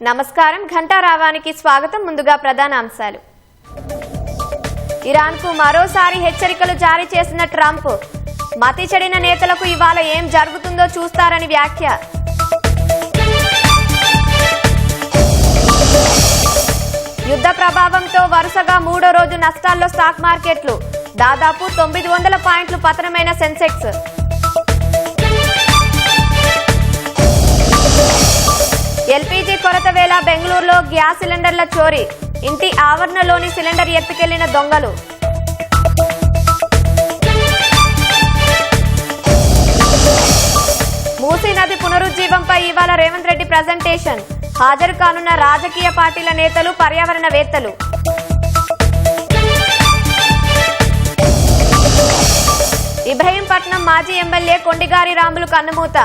నమస్కారం ఘంటారావానికి స్వాగతం. ముందుగా ప్రధాన అంశాలు. ఇరాన్కు మరోసారి హెచ్చరికలు జారీ చేసిన ట్రంప్. మతి చెడిన నేతలకు ఇవాళ ఏం జరుగుతుందో చూస్తారని వ్యాఖ్య. యుద్ధ ప్రభావంతో వరుసగా మూడో రోజు నష్టాల్లో స్టాక్ మార్కెట్లు. దాదాపు 900 పాయింట్లు పతనమైన సెన్సెక్స్. ఎల్పీజీ కొరత వేళ బెంగళూరులో గ్యాస్ సిలిండర్ల చోరీ. ఇంటి ఆవరణలోని సిలిండర్ ఎత్తుకెళ్లిన దొంగలు. మూసీ నది పునరుజ్జీవంపై ఇవాళ రేవంత్ రెడ్డి ప్రజెంటేషన్. హాజరు కానున్న రాజకీయ పార్టీల నేతలు, పర్యావరణవేత్తలు. ఇబ్రహీంపట్నం మాజీ ఎమ్మెల్యే కొండిగారి రాములు కన్నుమూత.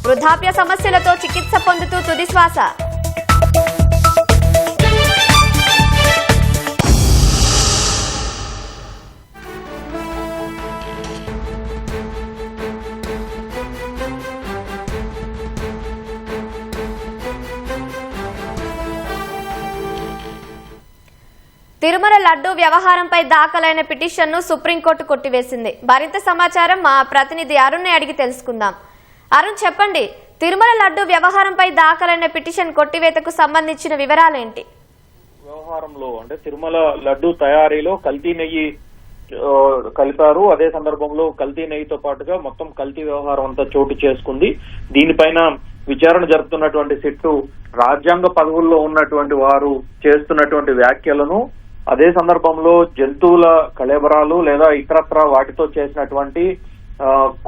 వృద్ధాప్య సమస్యలతో చికిత్స పొందుతూ తుదిశ్వాస. తిరుమల లడ్డూ వ్యవహారంపై దాఖలైన పిటిషన్ను సుప్రీంకోర్టు కొట్టివేసింది. మరింత సమాచారం మా ప్రతినిధి అరుణ్ అడిగి తెలుసుకుందాం. అరుణ్, చెప్పండి, తిరుమల లడ్డూ వ్యవహారంపై దాఖలైన పిటిషన్ కొట్టివేతకు సంబంధించిన వివరాలేంటి? వ్యవహారంలో అంటే తిరుమల లడ్డూ తయారీలో కల్తీ నెయ్యి కలిపారు. అదే సందర్భంలో కల్తీ నెయ్యితో పాటుగా మొత్తం కల్తీ వ్యవహారం అంతా చోటు చేసుకుంది. దీనిపైన విచారణ జరుపుతున్నటువంటి సిట్టు రాజ్యాంగ పదవుల్లో ఉన్నటువంటి వారు చేస్తున్నటువంటి వ్యాఖ్యలను, అదే సందర్భంలో జంతువుల కళేబరాలు లేదా ఇతరత్ర వాటితో చేసినటువంటి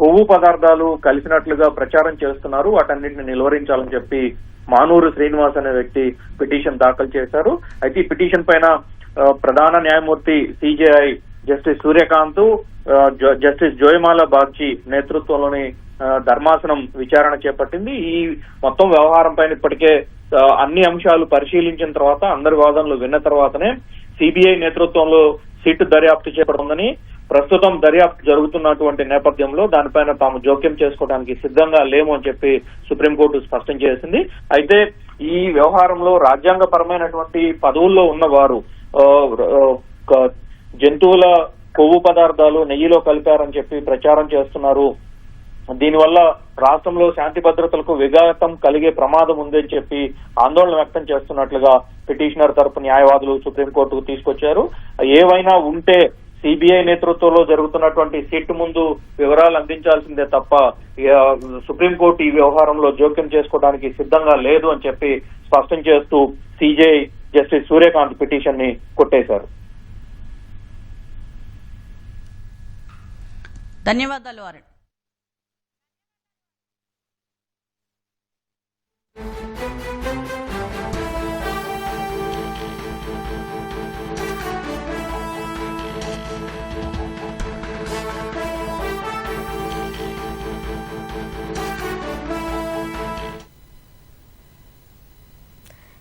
కొవ్వు పదార్థాలు కలిసినట్లుగా ప్రచారం చేస్తున్నారు. వాటన్నిటిని నిలువరించాలని చెప్పి మానూరు శ్రీనివాస్ అనే వ్యక్తి పిటిషన్ దాఖలు చేశారు. అయితే ఈ పిటిషన్ పైన ప్రధాన న్యాయమూర్తి CJI justice Suryakant, justice Joymalya Bagchi నేతృత్వంలోని ధర్మాసనం విచారణ చేపట్టింది. ఈ మొత్తం వ్యవహారం పైన ఇప్పటికే అన్ని అంశాలు పరిశీలించిన తర్వాత, అందరి వాదనలు విన్న తర్వాతనే సిబిఐ నేతృత్వంలో సిట్ దర్యాప్తు చేపడుతుందని, ప్రస్తుతం దర్యాప్తు జరుగుతున్నటువంటి నేపథ్యంలో దానిపైన తాము జోక్యం చేసుకోవడానికి సిద్ధంగా లేము అని చెప్పి సుప్రీంకోర్టు స్పష్టం చేసింది. అయితే ఈ వ్యవహారంలో రాజ్యాంగపరమైనటువంటి పదవుల్లో ఉన్నవారు జంతువుల కొవ్వు పదార్థాలు నెయ్యిలో కలిపారని చెప్పి ప్రచారం చేస్తున్నారు. దీనివల్ల రాష్ట్రంలో శాంతి భద్రతలకు విఘాతం కలిగే ప్రమాదం ఉందని చెప్పి ఆందోళన వ్యక్తం చేస్తున్నట్లుగా పిటిషనర్ తరపు న్యాయవాదులు సుప్రీంకోర్టుకు తీసుకొచ్చారు. ఏవైనా ఉంటే సిబిఐ నేతృత్వంలో జరుగుతున్నటువంటి సిట్ ముందు వివరాలు అందించాల్సిందే తప్ప సుప్రీంకోర్టు ఈ వ్యవహారంలో జోక్యం చేసుకోవడానికి సిద్ధంగా లేదు అని చెప్పి స్పష్టం చేస్తూ సిజేఐ జస్టిస్ సూర్యకాంత్ పిటిషన్ ని కొట్టేశారు. ధన్యవాదాలు అరుణ్.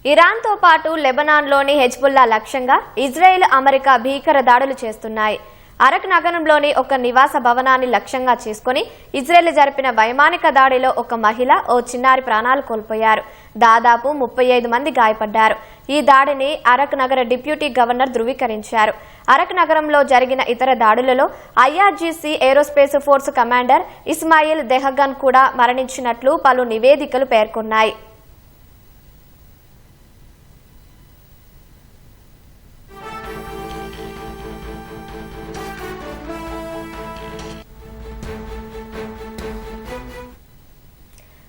ఇరాన్తో పాటు లెబనాన్లోని హెజ్బుల్లా లక్ష్యంగా ఇజ్రాయెల్, అమెరికా భీకర దాడులు చేస్తున్నాయి. అరక్ నగరంలోని ఒక నివాస భవనాన్ని లక్ష్యంగా చేసుకుని ఇజ్రాయెల్ జరిపిన వైమానిక దాడిలో ఒక మహిళ, ఓ చిన్నారి ప్రాణాలు కోల్పోయారు. దాదాపు 35 మంది గాయపడ్డారు. ఈ దాడిని అరక్ నగర డిప్యూటీ గవర్నర్ ధృవీకరించారు. అరక్ నగరంలో జరిగిన ఇతర దాడులలో IRGC aerospace force commander Ismail Dehghan కూడా మరణించినట్లు పలు నివేదికలు పేర్కొన్నాయి.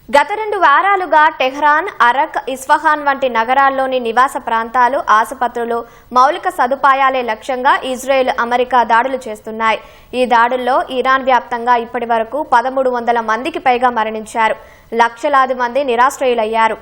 గత 2 వారాలుగా టెహ్రాన్, అరక్, ఇస్ఫహాన్ వంటి నగరాల్లోని నివాస ప్రాంతాలు, ఆసుపత్రులు, మౌలిక సదుపాయాలే లక్ష్యంగా ఇజ్రాయెల్, అమెరికా దాడులు చేస్తున్నాయి. ఈ దాడుల్లో ఇరాన్ వ్యాప్తంగా ఇప్పటి వరకు 1300 మందికి పైగా మరణించారు. లక్షలాది మంది నిరాశ్రయులయ్యారు.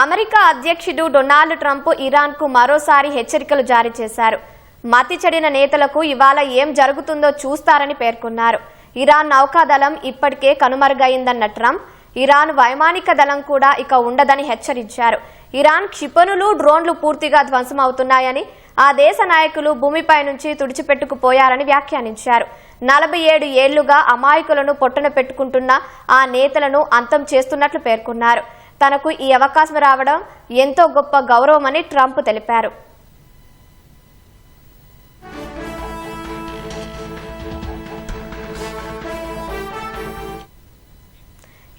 అమెరికా అధ్యక్షుడు డొనాల్డ్ ట్రంప్ ఇరాన్కు మరోసారి హెచ్చరికలు జారీ చేశారు. మతి చెడిన నేతలకు ఇవాళ ఏం జరుగుతుందో చూస్తారని పేర్కొన్నారు. ఇరాన్ నౌకాదళం ఇప్పటికే కనుమరుగైందన్న ట్రంప్ ఇరాన్ వైమానిక దళం కూడా ఇక ఉండదని హెచ్చరించారు. ఇరాన్ క్షిపణులు, డ్రోన్లు పూర్తిగా ధ్వంసమవుతున్నాయని, ఆ దేశ నాయకులు భూమిపై నుంచి తుడిచిపెట్టుకుపోయారని వ్యాఖ్యానించారు. 47 ఏళ్లుగా అమాయకులను పొట్టన పెట్టుకుంటున్న ఆ నేతలను అంతం చేస్తున్నట్లు పేర్కొన్నారు. తనకు ఈ అవకాశం రావడం ఎంతో గొప్ప గౌరవమని ట్రంప్ తెలిపారు.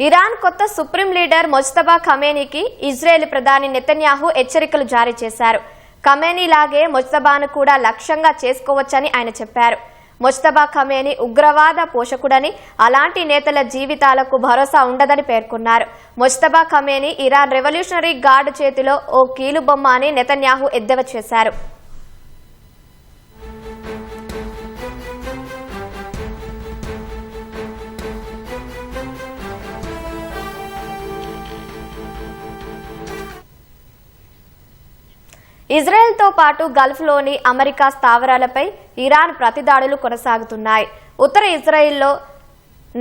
ఇరాన్ కొత్త సుప్రీం లీడర్ మొజ్తబా ఖమేనీకి ఇజ్రాయెల్ ప్రధాని నెతన్యాహు హెచ్చరికలు జారీ చేశారు. ఖమేనీ లాగే మొజ్తబాను కూడా లక్ష్యంగా చేసుకోవచ్చని ఆయన చెప్పారు. మొజ్తబా ఖమేనీ ఉగ్రవాద పోషకుడని, అలాంటి నేతల జీవితాలకు భరోసా ఉండదని పేర్కొన్నారు. Mojtaba Khamenei Iran Revolutionary Guard చేతిలో ఓ కీలుబొమ్మ అని నెతన్యాహు ఎద్దేవా చేశారు. ఇజ్రాయెల్తో పాటు గల్ఫ్లోని అమెరికా స్థావరాలపై ఇరాన్ ప్రతిదాడులు కొనసాగుతున్నాయి. ఉత్తర ఇజ్రాయెల్లో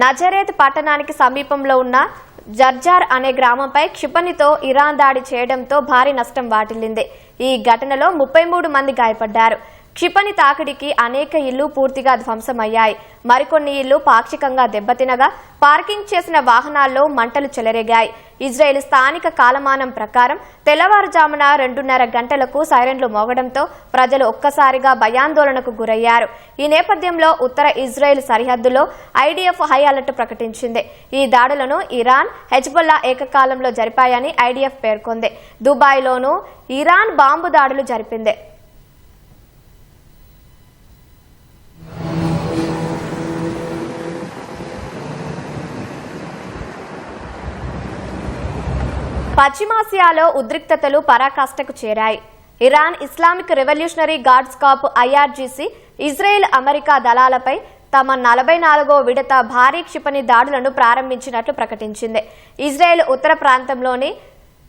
నజరేత్ పట్టణానికి సమీపంలో ఉన్న జర్జార్ అనే గ్రామంపై క్షిపణితో ఇరాన్ దాడి చేయడంతో భారీ నష్టం వాటిల్లింది. ఈ ఘటనలో 33 మంది గాయపడ్డారు. క్షిపణి తాకిడికి అనేక ఇళ్లు పూర్తిగా ధ్వంసమయ్యాయి. మరికొన్ని ఇళ్లు పాక్షికంగా దెబ్బతినగా పార్కింగ్ చేసిన వాహనాల్లో మంటలు చెలరేగాయి. ఇజ్రాయెల్ స్థానిక కాలమానం ప్రకారం తెల్లవారుజామున 2:30 గంటలకు సైరన్లు మోగడంతో ప్రజలు ఒక్కసారిగా భయాందోళనకు గురయ్యారు. ఈ నేపథ్యంలో ఉత్తర ఇజ్రాయెల్ సరిహద్దులో ఐడిఎఫ్ హై అలర్ట్ ప్రకటించింది. ఈ దాడులను ఇరాన్, హెజ్బొల్లా ఏకకాలంలో జరిపాయని ఐడిఎఫ్ పేర్కొంది. దుబాయ్లోనూ ఇరాన్ బాంబు దాడులు జరిపింది. పశ్చిమాసియాలో ఉద్రిక్తతలు పరాకాష్ఠకు చేరాయి. Iran Islamic Revolutionary Guards Corps IRGC Israel, America దళాలపై తమ 44వ విడత భారీ క్షిపణి దాడులను ప్రారంభించినట్లు ప్రకటించింది. ఇజ్రాయెల్ ఉత్తర ప్రాంతంలోని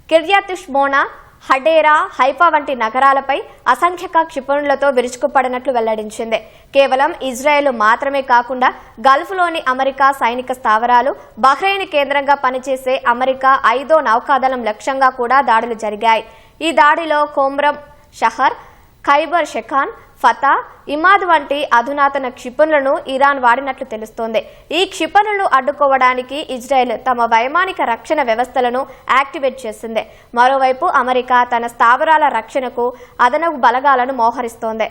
కిర్యత్ షిమోనా, హడేరా, హైఫా వంటి నగరాలపై అసంఖ్యాక క్షిపణులతో విరుచుకుపడినట్లు వెల్లడించింది. కేవలం ఇజ్రాయెల్ మాత్రమే కాకుండా గల్ఫ్లోని అమెరికా సైనిక స్థావరాలు, బహ్రెయిన్ కేంద్రంగా పనిచేసే అమెరికా 5వ నౌకాదళం లక్ష్యంగా కూడా దాడులు జరిగాయి. ఈ దాడిలో కొమ్రం షహర్, ఖైబర్ షెఖాన్, ఫతా, ఇమాద్ వంటి అధునాతన క్షిపణులను ఇరాన్ వాడినట్లు తెలుస్తోంది. ఈ క్షిపణులను అడ్డుకోవడానికి ఇజ్రాయెల్ తమ వైమానిక రక్షణ వ్యవస్థలను యాక్టివేట్ చేసింది. మరోవైపు అమెరికా తన స్థావరాల రక్షణకు అదనపు బలగాలను మోహరిస్తోంది.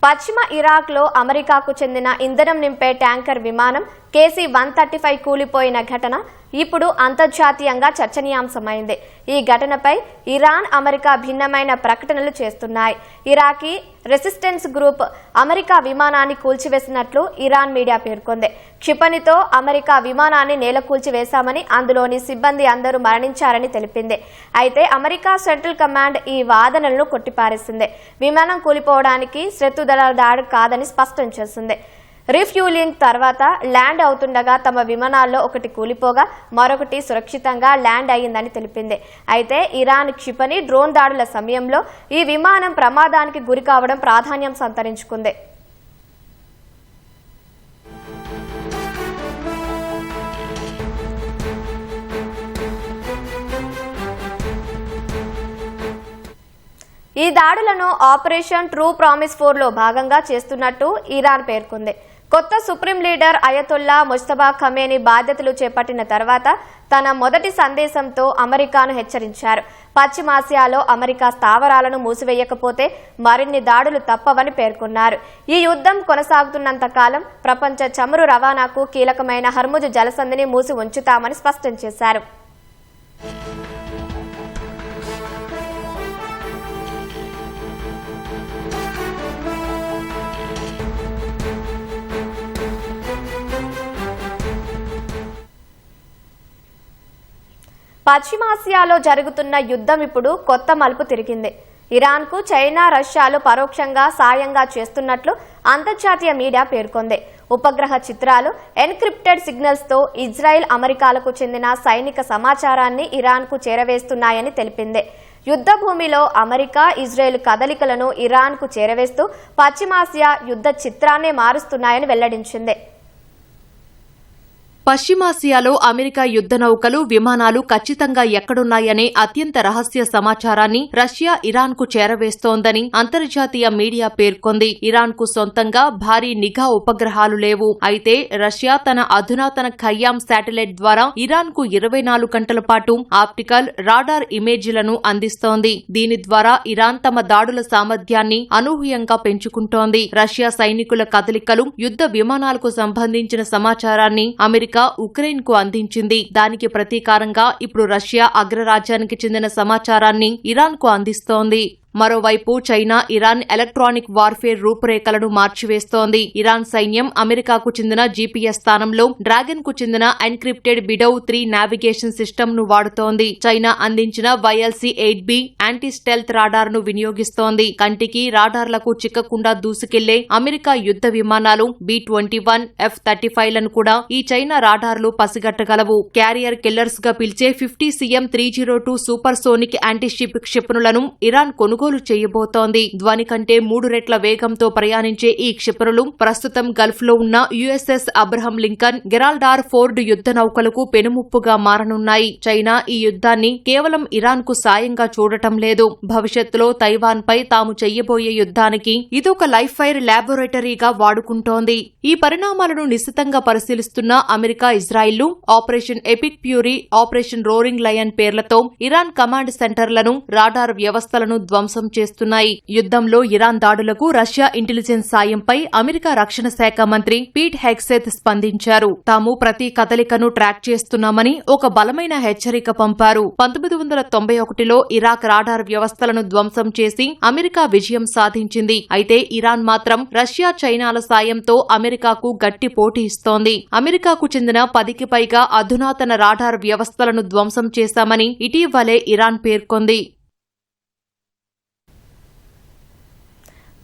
పశ్చిమ ఇరాక్లో అమెరికాకు చెందిన ఇంధనం నింపే ట్యాంకర్ విమానం KC-135 కూలిపోయిన ఘటన ఇప్పుడు అంతర్జాతీయంగా చర్చనీయాంశమైంది. ఈ ఘటనపై ఇరాన్, అమెరికా భిన్నమైన ప్రకటనలు చేస్తున్నాయి. ఇరాకీ రెసిస్టెన్స్ గ్రూప్ అమెరికా విమానాన్ని కూల్చివేసినట్లు ఇరాన్ మీడియా పేర్కొంది. క్షిపణితో అమెరికా విమానాన్ని నేలకూల్చివేశామని, అందులోని సిబ్బంది అందరూ మరణించారని తెలిపింది. అయితే అమెరికా సెంట్రల్ కమాండ్ ఈ వాదనలను కొట్టిపారేసింది. విమానం కూలిపోవడానికి శత్రుదళాల దాడి కాదని స్పష్టం చేసింది. రీఫ్యూలింగ్ తర్వాత ల్యాండ్ అవుతుండగా తమ విమానాల్లో ఒకటి కూలిపోగా మరొకటి సురక్షితంగా ల్యాండ్ అయ్యిందని తెలిపింది. అయితే ఇరాన్ క్షిపణి, డ్రోన్ దాడుల సమయంలో ఈ విమానం ప్రమాదానికి గురి కావడం ప్రాధాన్యం సంతరించుకుంది. ఈ దాడులను ఆపరేషన్ ట్రూ ప్రామిస్ 4లో భాగంగా చేస్తున్నట్టు ఇరాన్ పేర్కొంది. కొత్త supreme leader Ayatollah Mojtaba Khamenei బాధ్యతలు చేపట్టిన తర్వాత తన మొదటి సందేశంతో అమెరికాను హెచ్చరించారు. పశ్చిమాసియాలో అమెరికా స్థావరాలను మూసివేయకపోతే మరిన్ని దాడులు తప్పవని పేర్కొన్నారు. ఈ యుద్ధం కొనసాగుతున్నంత కాలం ప్రపంచ చమురు రవాణాకు కీలకమైన హర్ముజ్ జలసంధిని మూసి ఉంచుతామని స్పష్టం చేశారు. పశ్చిమాసియాలో జరుగుతున్న యుద్ధం ఇప్పుడు కొత్త మలుపు తిరిగింది. ఇరాన్కు చైనా, రష్యాలు పరోక్షంగా సాయంగా చేస్తున్నట్లు అంతర్జాతీయ మీడియా పేర్కొంది. ఉపగ్రహ చిత్రాలు, ఎన్క్రిప్టెడ్ సిగ్నల్స్తో ఇజ్రాయెల్, అమెరికాలకు చెందిన సైనిక సమాచారాన్ని ఇరాన్కు చేరవేస్తున్నాయని తెలిపింది. యుద్ధ భూమిలో అమెరికా, ఇజ్రాయెల్ కదలికలను ఇరాన్కు చేరవేస్తూ పశ్చిమాసియా యుద్ధ చిత్రాన్నే మారుస్తున్నాయని వెల్లడించింది. పశ్చిమాసియాలో అమెరికా యుద్ధ నౌకలు, విమానాలు ఖచ్చితంగా ఎక్కడున్నాయనే అత్యంత రహస్య సమాచారాన్ని రష్యా ఇరాన్కు చేరవేస్తోందని అంతర్జాతీయ మీడియా పేర్కొంది. ఇరాన్కు సొంతంగా భారీ నిఘా ఉపగ్రహాలు లేవు. అయితే రష్యా తన అధునాతన ఖయ్యామ్ శాటిలైట్ ద్వారా ఇరాన్కు 24 గంటల పాటు ఆప్టికల్, రాడార్ ఇమేజీలను అందిస్తోంది. దీని ద్వారా ఇరాన్ తమ దాడుల సామర్థ్యాన్ని అనూహ్యంగా పెంచుకుంటోంది. రష్యా సైనికుల కదలికలు, యుద్ధ విమానాలకు సంబంధించిన సమాచారాన్ని అమెరికా ఉక్రెయిన్ కు అందించింది. దానికి ప్రతీకారంగా ఇప్పుడు రష్యా అగ్రరాజ్యానికి చెందిన సమాచారాన్ని ఇరాన్ కు అందిస్తోంది. మరోవైపు చైనా ఇరాన్ ఎలక్ట్రానిక్ వార్ఫేర్ రూపురేఖలను మార్చివేస్తోంది. ఇరాన్ సైన్యం అమెరికాకు చెందిన జీపీఎస్ స్థానంలో డ్రాగన్ కు చెందిన ఎన్క్రిప్టెడ్ బిడౌ 3 నావిగేషన్ సిస్టమ్ ను వాడుతోంది. చైనా అందించిన YLC-8B యాంటీ స్టెల్త్ రాడార్ ను వినియోగిస్తోంది. కంటికి రాడార్లకు చిక్కకుండా దూసుకెళ్లే అమెరికా యుద్ధ విమానాలు B-21, F-35లను కూడా ఈ చైనా రాడార్లు పసిగట్టగలవు. క్యారియర్ కిల్లర్స్ గా పిలిచే 50CM-302 సూపర్ సోనిక్ యాంటీషిప్ క్షిపణులను ఇరాన్ కొనుగోలు చేయబోతోంది. ధ్వని కంటే 3 రెట్ల వేగంతో ప్రయాణించే ఈ క్షిపణులు ప్రస్తుతం గల్ఫ్ లో ఉన్న USS అబ్రహం లింకన్, గెరాల్డార్ ఫోర్డ్ యుద్ధ నౌకలకు పెనుముప్పుగా మారనున్నాయి. చైనా ఈ యుద్ధాన్ని కేవలం ఇరాన్ కు సాయంగా చూడటం లేదు. భవిష్యత్తులో తైవాన్ పై తాము చెయ్యబోయే యుద్ధానికి ఇదొక లైఫ్ ఫైర్ ల్యాబొరేటరీగా వాడుకుంటోంది. ఈ పరిణామాలను నిశితంగా పరిశీలిస్తున్న America, Israel operation epic puree, operation roaring lion పేర్లతో ఇరాన్ కమాండ్ సెంటర్లను, రాడార్ వ్యవస్థలను ధ్వంసం చేస్తున్నాయి. యుద్ధంలో ఇరాన్ దాడులకు రష్యా ఇంటెలిజెన్స్ సాయంపై అమెరికా రక్షణ శాఖ మంత్రి పీట్ హెగ్సెత్ స్పందించారు. తాము ప్రతి కదలికను ట్రాక్ చేస్తున్నామని ఒక బలమైన హెచ్చరిక పంపారు. 1991లో ఇరాక్ రాడార్ వ్యవస్థలను ధ్వంసం చేసి అమెరికా విజయం సాధించింది. అయితే ఇరాన్ మాత్రం రష్యా, చైనాల సాయంతో అమెరికాకు గట్టి పోటీ ఇస్తోంది. అమెరికాకు చెందిన 10కి పైగా అధునాతన రాడార్ వ్యవస్థలను ధ్వంసం చేశామని ఇటీవలే ఇరాన్ పేర్కొంది.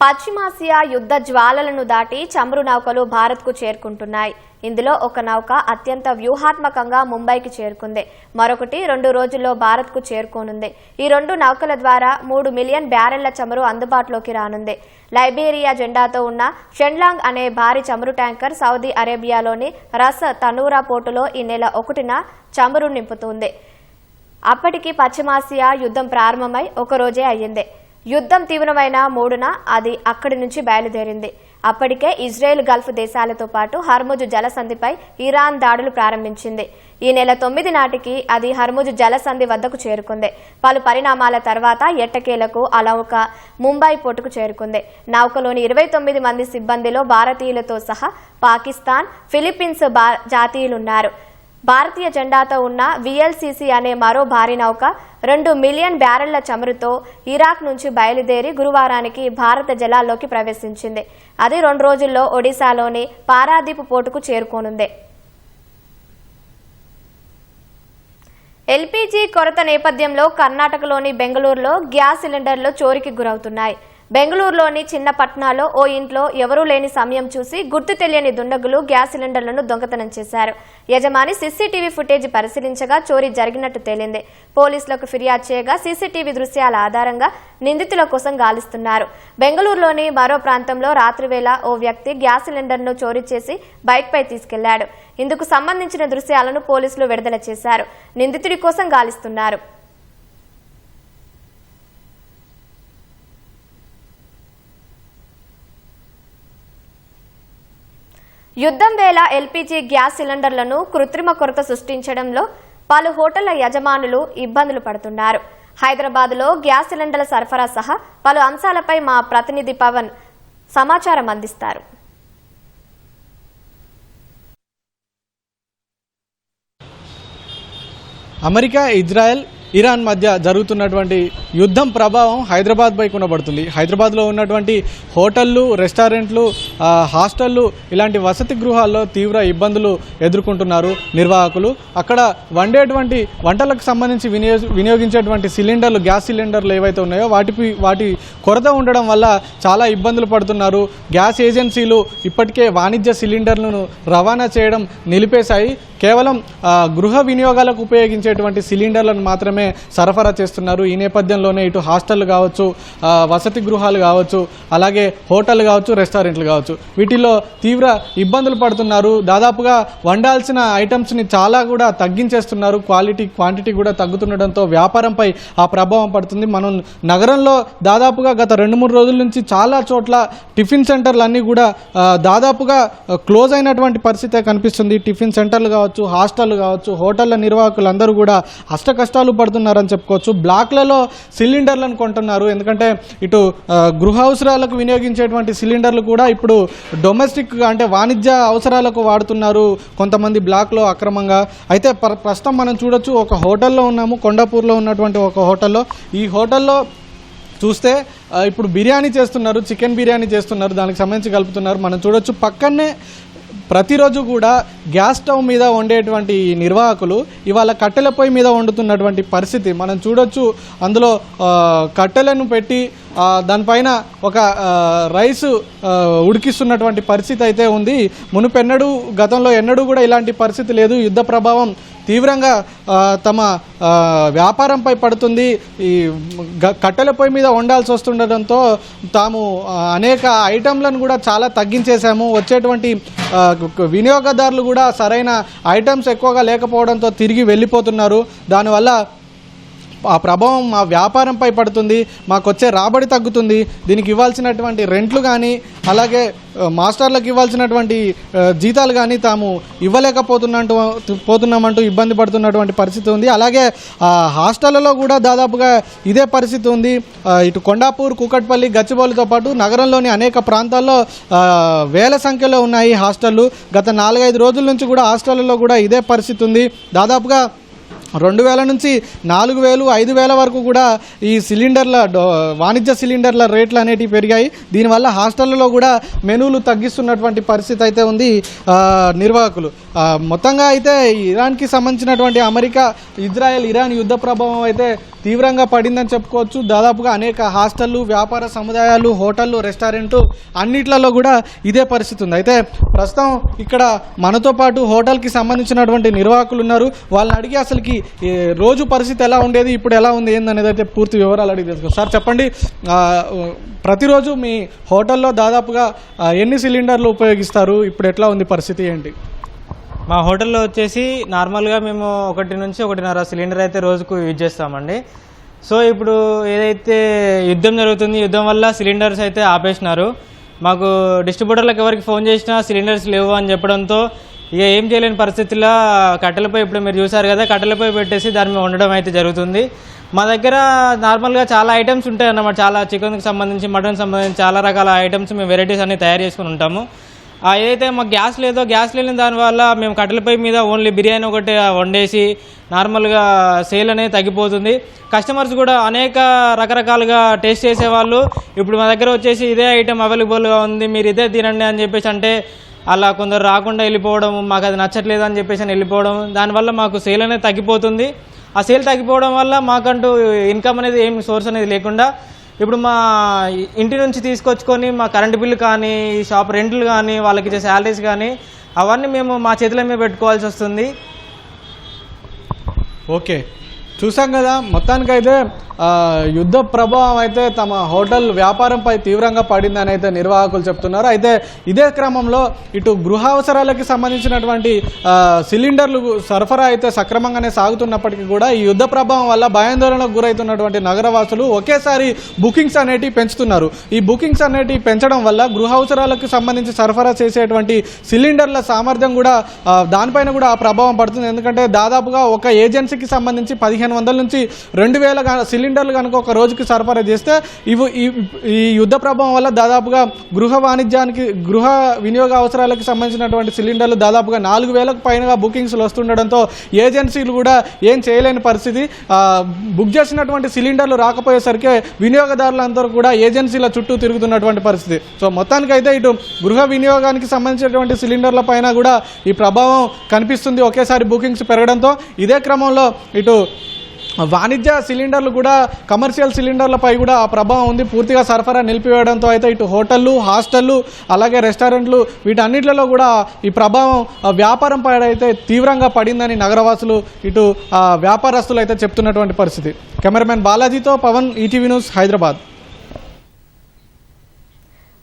పశ్చిమాసియా యుద్ధ జ్వాలలను దాటి చమురు నౌకలు భారత్కు చేరుకుంటున్నాయి. ఇందులో ఒక నౌక అత్యంత వ్యూహాత్మకంగా ముంబైకి చేరుకుంది. మరొకటి 2 రోజుల్లో భారత్కు చేరుకోనుంది. ఈ 2 నౌకల ద్వారా 3 మిలియన్ బ్యారెళ్ల చమురు అందుబాటులోకి రానుంది. లైబీరియా జెండాతో ఉన్న షెన్లాంగ్ అనే భారీ చమురు ట్యాంకర్ సౌదీ అరేబియాలోని రస్ తనూరా పోర్టులో ఈ నెల 1న చమురు నింపుతుంది. అప్పటికి పశ్చిమాసియా యుద్ధం ప్రారంభమై 1 రోజే అయ్యింది. యుద్ధం తీవ్రమైన 3న అది అక్కడి నుంచి బయలుదేరింది. అప్పటికే ఇజ్రాయెల్, గల్ఫ్ దేశాలతో పాటు హర్ముజ్ జలసంధిపై ఇరాన్ దాడులు ప్రారంభించింది. ఈ నెల 9 నాటికి అది హర్ముజ్ జలసంధి వద్దకు చేరుకుంది. పలు పరిణామాల తర్వాత ఎట్టకేలకు ఆ నౌక ముంబై పోర్టుకు చేరుకుంది. నౌకలోని 29 మంది సిబ్బందిలో భారతీయులతో సహా పాకిస్తాన్, ఫిలిప్పీన్స్ జాతీయులున్నారు. భారతీయ జెండాతో ఉన్న VLCC అనే మరో భారీ నౌక 2 మిలియన్ బ్యారెళ్ల చమురుతో ఇరాక్ నుంచి బయలుదేరి గురువారానికి భారత జలాల్లోకి ప్రవేశించింది. అది 2 రోజుల్లో ఒడిశాలోని పారాదీప్ పోర్టుకు చేరుకోనుంది. LPG కొరత నేపథ్యంలో కర్ణాటకలోని బెంగళూరులో గ్యాస్ సిలిండర్లు చోరీకి గురవుతున్నాయి. బెంగళూరులోని చిన్న పట్టణాల్లో ఓ ఇంట్లో ఎవరూ లేని సమయం చూసి గుర్తు తెలియని దుండగులు గ్యాస్ సిలిండర్లను దొంగతనం చేశారు. యజమాని CCTV ఫుటేజ్ పరిశీలించగా చోరీ జరిగినట్టు తేలింది. పోలీసులకు ఫిర్యాదు చేయగా CCTV దృశ్యాల ఆధారంగా నిందితుల కోసం గాలిస్తున్నారు. బెంగళూరులోని మరో ప్రాంతంలో రాత్రివేళ ఓ వ్యక్తి గ్యాస్ సిలిండర్ను చోరీ చేసి బైక్పై తీసుకెళ్లాడు. ఇందుకు సంబంధించిన దృశ్యాలను పోలీసులు విడుదల చేశారు. నిందితుడి కోసం గాలిస్తున్నారు. యుద్ధం వేళ LPG గ్యాస్ సిలిండర్లను కృత్రిమ కొరత సృష్టించడంలో పలు హోటళ్ల యజమానులు ఇబ్బందులు పడుతున్నారు. హైదరాబాద్లో గ్యాస్ సిలిండర్ల సరఫరా సహా పలు అంశాలపై మా ప్రతినిధి పవన్ సమాచారం అందిస్తారు. అమెరికా, ఇజ్రాయెల్, ఇరాన్ మధ్య జరుగుతున్నటువంటి యుద్ధం ప్రభావం హైదరాబాద్ పై కొనబడుతుంది. హైదరాబాద్లో ఉన్నటువంటి హోటళ్లు, రెస్టారెంట్లు, హాస్టళ్లు ఇలాంటి వసతి గృహాల్లో తీవ్ర ఇబ్బందులు ఎదుర్కొంటున్నారు నిర్వాహకులు. అక్కడ వండేటువంటి వంటలకు సంబంధించి వినియోగించేటువంటి సిలిండర్లు, గ్యాస్ సిలిండర్లు ఏవైతే ఉన్నాయో వాటి కొరత ఉండడం వల్ల చాలా ఇబ్బందులు పడుతున్నారు. గ్యాస్ ఏజెన్సీలు ఇప్పటికే వాణిజ్య సిలిండర్లను రవాణా చేయడం నిలిపేశాయి. కేవలం గృహ వినియోగాలకు ఉపయోగించేటువంటి సిలిండర్లను మాత్రమే మాత్రమే సరఫరా చేస్తున్నారు. ఈ నేపథ్యంలోనే ఇటు హాస్టళ్లు కావచ్చు, వసతి గృహాలు కావచ్చు, అలాగే హోటల్ కావచ్చు, రెస్టారెంట్లు కావచ్చు, వీటిల్లో తీవ్ర ఇబ్బందులు పడుతున్నారు. దాదాపుగా వండాల్సిన ఐటమ్స్ని చాలా కూడా తగ్గించేస్తున్నారు. క్వాంటిటీ కూడా తగ్గుతుండడంతో వ్యాపారంపై ఆ ప్రభావం పడుతుంది. మనం నగరంలో దాదాపుగా గత 2-3 రోజుల నుంచి చాలా చోట్ల టిఫిన్ సెంటర్లు అన్నీ కూడా దాదాపుగా క్లోజ్ అయినటువంటి పరిస్థితే కనిపిస్తుంది. టిఫిన్ సెంటర్లు కావచ్చు, హాస్టళ్లు కావచ్చు, హోటళ్ల నిర్వాహకులందరూ కూడా అష్టకష్టాలు పడుతున్నారని చెప్పుకోవచ్చు. బ్లాక్లలో సిలిండర్లను కొంటున్నారు. ఎందుకంటే ఇటు గృహ అవసరాలకు వినియోగించేటువంటి సిలిండర్లు కూడా ఇప్పుడు డొమెస్టిక్ అంటే వాణిజ్య అవసరాలకు వాడుతున్నారు కొంతమంది బ్లాక్లో అక్రమంగా. అయితే ప్రస్తుతం మనం చూడొచ్చు, ఒక హోటల్లో ఉన్నాము, కొండాపూర్లో ఉన్నటువంటి ఒక హోటల్లో. ఈ హోటల్లో చూస్తే ఇప్పుడు బిర్యానీ చేస్తున్నారు, చికెన్ బిర్యానీ చేస్తున్నారు, దానికి సంబంధించి కలుపుతున్నారు. మనం చూడొచ్చు పక్కనే ప్రతిరోజు కూడా గ్యాస్ స్టవ్ మీద వండేటువంటి నిర్వాహకులు ఇవాళ కట్టెల పొయ్యి మీద వండుతున్నటువంటి పరిస్థితి మనం చూడొచ్చు. అందులో కట్టెలను పెట్టి దానిపైన ఒక రైస్ ఉడికిస్తున్నటువంటి పరిస్థితి అయితే ఉంది. గతంలో ఎన్నడూ కూడా ఇలాంటి పరిస్థితి లేదు. యుద్ధ ప్రభావం తీవ్రంగా తమ వ్యాపారంపై పడుతుంది. ఈ కట్టెల పొయ్యి మీద వండాల్సి వస్తుండడంతో తాము అనేక ఐటమ్లను కూడా చాలా తగ్గించేశాము. వచ్చేటువంటి వినియోగదారులు కూడా సరైన ఐటమ్స్ ఎక్కువగా లేకపోవడంతో తిరిగి వెళ్ళిపోతున్నారు. దానివల్ల ఆ ప్రభావం మా వ్యాపారంపై పడుతుంది, మాకు వచ్చే రాబడి తగ్గుతుంది. దీనికి ఇవ్వాల్సినటువంటి రెంట్లు కానీ, అలాగే మాస్టర్లకు ఇవ్వాల్సినటువంటి జీతాలు కానీ తాము పోతున్నామంటూ ఇబ్బంది పడుతున్నటువంటి పరిస్థితి ఉంది. అలాగే హాస్టళ్లలో కూడా దాదాపుగా ఇదే పరిస్థితి ఉంది. ఇటు కొండాపూర్, కూకట్పల్లి, గచ్చిబౌలితో పాటు నగరంలోని అనేక ప్రాంతాల్లో వేల సంఖ్యలో ఉన్నాయి హాస్టళ్లు. గత 4-5 రోజుల నుంచి కూడా హాస్టళ్లలో కూడా ఇదే పరిస్థితి ఉంది. దాదాపుగా 2000 నుంచి 4000, 5000 వరకు కూడా ఈ వాణిజ్య సిలిండర్ల రేట్లు అనేటివి పెరిగాయి. దీనివల్ల హాస్టళ్లలో కూడా మెనూలు తగ్గిస్తున్నటువంటి పరిస్థితి అయితే ఉంది నిర్వాహకులు. మొత్తంగా అయితే ఇరాన్కి సంబంధించినటువంటి అమెరికా, ఇరాన్ యుద్ధ ప్రభావం అయితే తీవ్రంగా పడిందని చెప్పుకోవచ్చు. దాదాపుగా అనేక హాస్టళ్లు, వ్యాపార సముదాయాలు, హోటళ్లు, రెస్టారెంట్లు అన్నిట్లలో కూడా ఇదే పరిస్థితి ఉంది. అయితే ప్రస్తుతం ఇక్కడ మనతో పాటు హోటల్కి సంబంధించినటువంటి నిర్వాహకులు ఉన్నారు. వాళ్ళని అడిగి అసలుకి రోజు పరిస్థితి ఎలా ఉండేది, ఇప్పుడు ఎలా ఉంది ఏందనేది అయితే పూర్తి వివరాలు అడిగి తెలుసుకో. సార్ చెప్పండి, ప్రతిరోజు మీ హోటల్లో దాదాపుగా ఎన్ని సిలిండర్లు ఉపయోగిస్తారు, ఇప్పుడు ఎట్లా ఉంది పరిస్థితి ఏంటి? మా హోటల్లో వచ్చేసి నార్మల్గా మేము 1 నుంచి 1.5 సిలిండర్ అయితే రోజుకు యూజ్ చేస్తామండి. సో ఇప్పుడు ఏదైతే యుద్ధం జరుగుతుంది, యుద్ధం వల్ల సిలిండర్స్ అయితే ఆపేసినారు. మాకు డిస్ట్రిబ్యూటర్లకు ఎవరికి ఫోన్ చేసినా సిలిండర్స్ లేవు అని చెప్పడంతో ఇక ఏం చేయలేని పరిస్థితుల్లో కట్టెలపై ఇప్పుడు మీరు చూసారు కదా, కట్టెలపై పెట్టేసి దాని మీద వండడం అయితే జరుగుతుంది. మా దగ్గర నార్మల్గా చాలా ఐటమ్స్ ఉంటాయి అన్నమాట. చాలా చికెన్కి సంబంధించి, మటన్ సంబంధించి చాలా రకాల ఐటమ్స్ మేము వెరైటీస్ అన్ని తయారు చేసుకుని ఉంటాము. ఏదైతే మాకు గ్యాస్ లేని దానివల్ల మేము కట్టెలపై మీద ఓన్లీ బిర్యానీ ఒకటి వండేసి నార్మల్గా సేల్ అనేది తగ్గిపోతుంది. కస్టమర్స్ కూడా అనేక రకరకాలుగా టేస్ట్ చేసేవాళ్ళు ఇప్పుడు మా దగ్గర వచ్చేసి ఇదే ఐటెం అవైలబుల్గా ఉంది, మీరు ఇదే తినండి అని చెప్పేసి అంటే అలా కొందరు రాకుండా వెళ్ళిపోవడం, మాకు అది నచ్చట్లేదు అని చెప్పేసి వెళ్ళిపోవడం, దానివల్ల మాకు సేల్ అనేది తగ్గిపోతుంది. ఆ సేల్ తగ్గిపోవడం వల్ల మాకంటూ ఇన్కమ్ అనేది ఏం సోర్స్ అనేది లేకుండా ఇప్పుడు మా ఇంటి నుంచి తీసుకొచ్చుకొని మా కరెంటు బిల్లు కానీ, షాప్ రెంట్లు కానీ, వాళ్ళకి ఇచ్చే శాలరీస్ కానీ అవన్నీ మేము మా చేతుల మీద పెట్టుకోవాల్సి వస్తుంది. ఓకే, చూసాం కదా, మొత్తానికైతే యుద్ధ ప్రభావం అయితే తమ హోటల్ వ్యాపారంపై తీవ్రంగా పడిందని అయితే నిర్వాహకులు చెప్తున్నారు. అయితే ఇదే క్రమంలో ఇటు గృహ అవసరాలకి సంబంధించినటువంటి సిలిండర్లు సరఫరా అయితే సక్రమంగానే సాగుతున్నప్పటికీ కూడా ఈ యుద్ధ ప్రభావం వల్ల భయాందోళనకు గురవుతున్నటువంటి నగరవాసులు ఒకేసారి బుకింగ్స్ అనేటివి పెంచుతున్నారు. ఈ బుకింగ్స్ అనేటివి పెంచడం వల్ల గృహ అవసరాలకు సంబంధించి సరఫరా చేసేటువంటి సిలిండర్ల సామర్థ్యం కూడా దానిపైన కూడా ఆ ప్రభావం పడుతుంది. ఎందుకంటే దాదాపుగా ఒక ఏజెన్సీకి సంబంధించి 1500 నుంచి 2000 సిలిండర్లు కనుక ఒక రోజుకి సరఫరా చేస్తే ఈ యుద్ధ ప్రభావం వల్ల దాదాపుగా గృహ వినియోగ అవసరాలకు సంబంధించినటువంటి సిలిండర్లు దాదాపుగా 4000కు పైనగా బుకింగ్స్లు వస్తుండడంతో ఏజెన్సీలు కూడా ఏం చేయలేని పరిస్థితి. బుక్ చేసినటువంటి సిలిండర్లు రాకపోయేసరికి వినియోగదారులందరూ కూడా ఏజెన్సీల చుట్టూ తిరుగుతున్నటువంటి పరిస్థితి. సో మొత్తానికైతే ఇటు గృహ వినియోగానికి సంబంధించినటువంటి సిలిండర్ల పైన కూడా ఈ ప్రభావం కనిపిస్తుంది ఒకేసారి బుకింగ్స్ పెరగడంతో. ఇదే క్రమంలో ఇటు వాణిజ్య సిలిండర్లు కూడా కమర్షియల్ సిలిండర్లపై కూడా ఆ ప్రభావం ఉంది. పూర్తిగా సరఫరా నిలిపివేయడంతో అయితే ఇటు హోటళ్ళు, హాస్టళ్ళు, అలాగే రెస్టారెంట్లు వీటన్నిటిలో కూడా ఈ ప్రభావం వ్యాపారం పై అయితే తీవ్రంగా పడిందని నగరవాసులు, ఇటు వ్యాపారస్తులు అయితే చెప్తున్నటువంటి పరిస్థితి. కెమెరామెన్ బాలాజీతో పవన్, ఈటీవీ న్యూస్, హైదరాబాద్.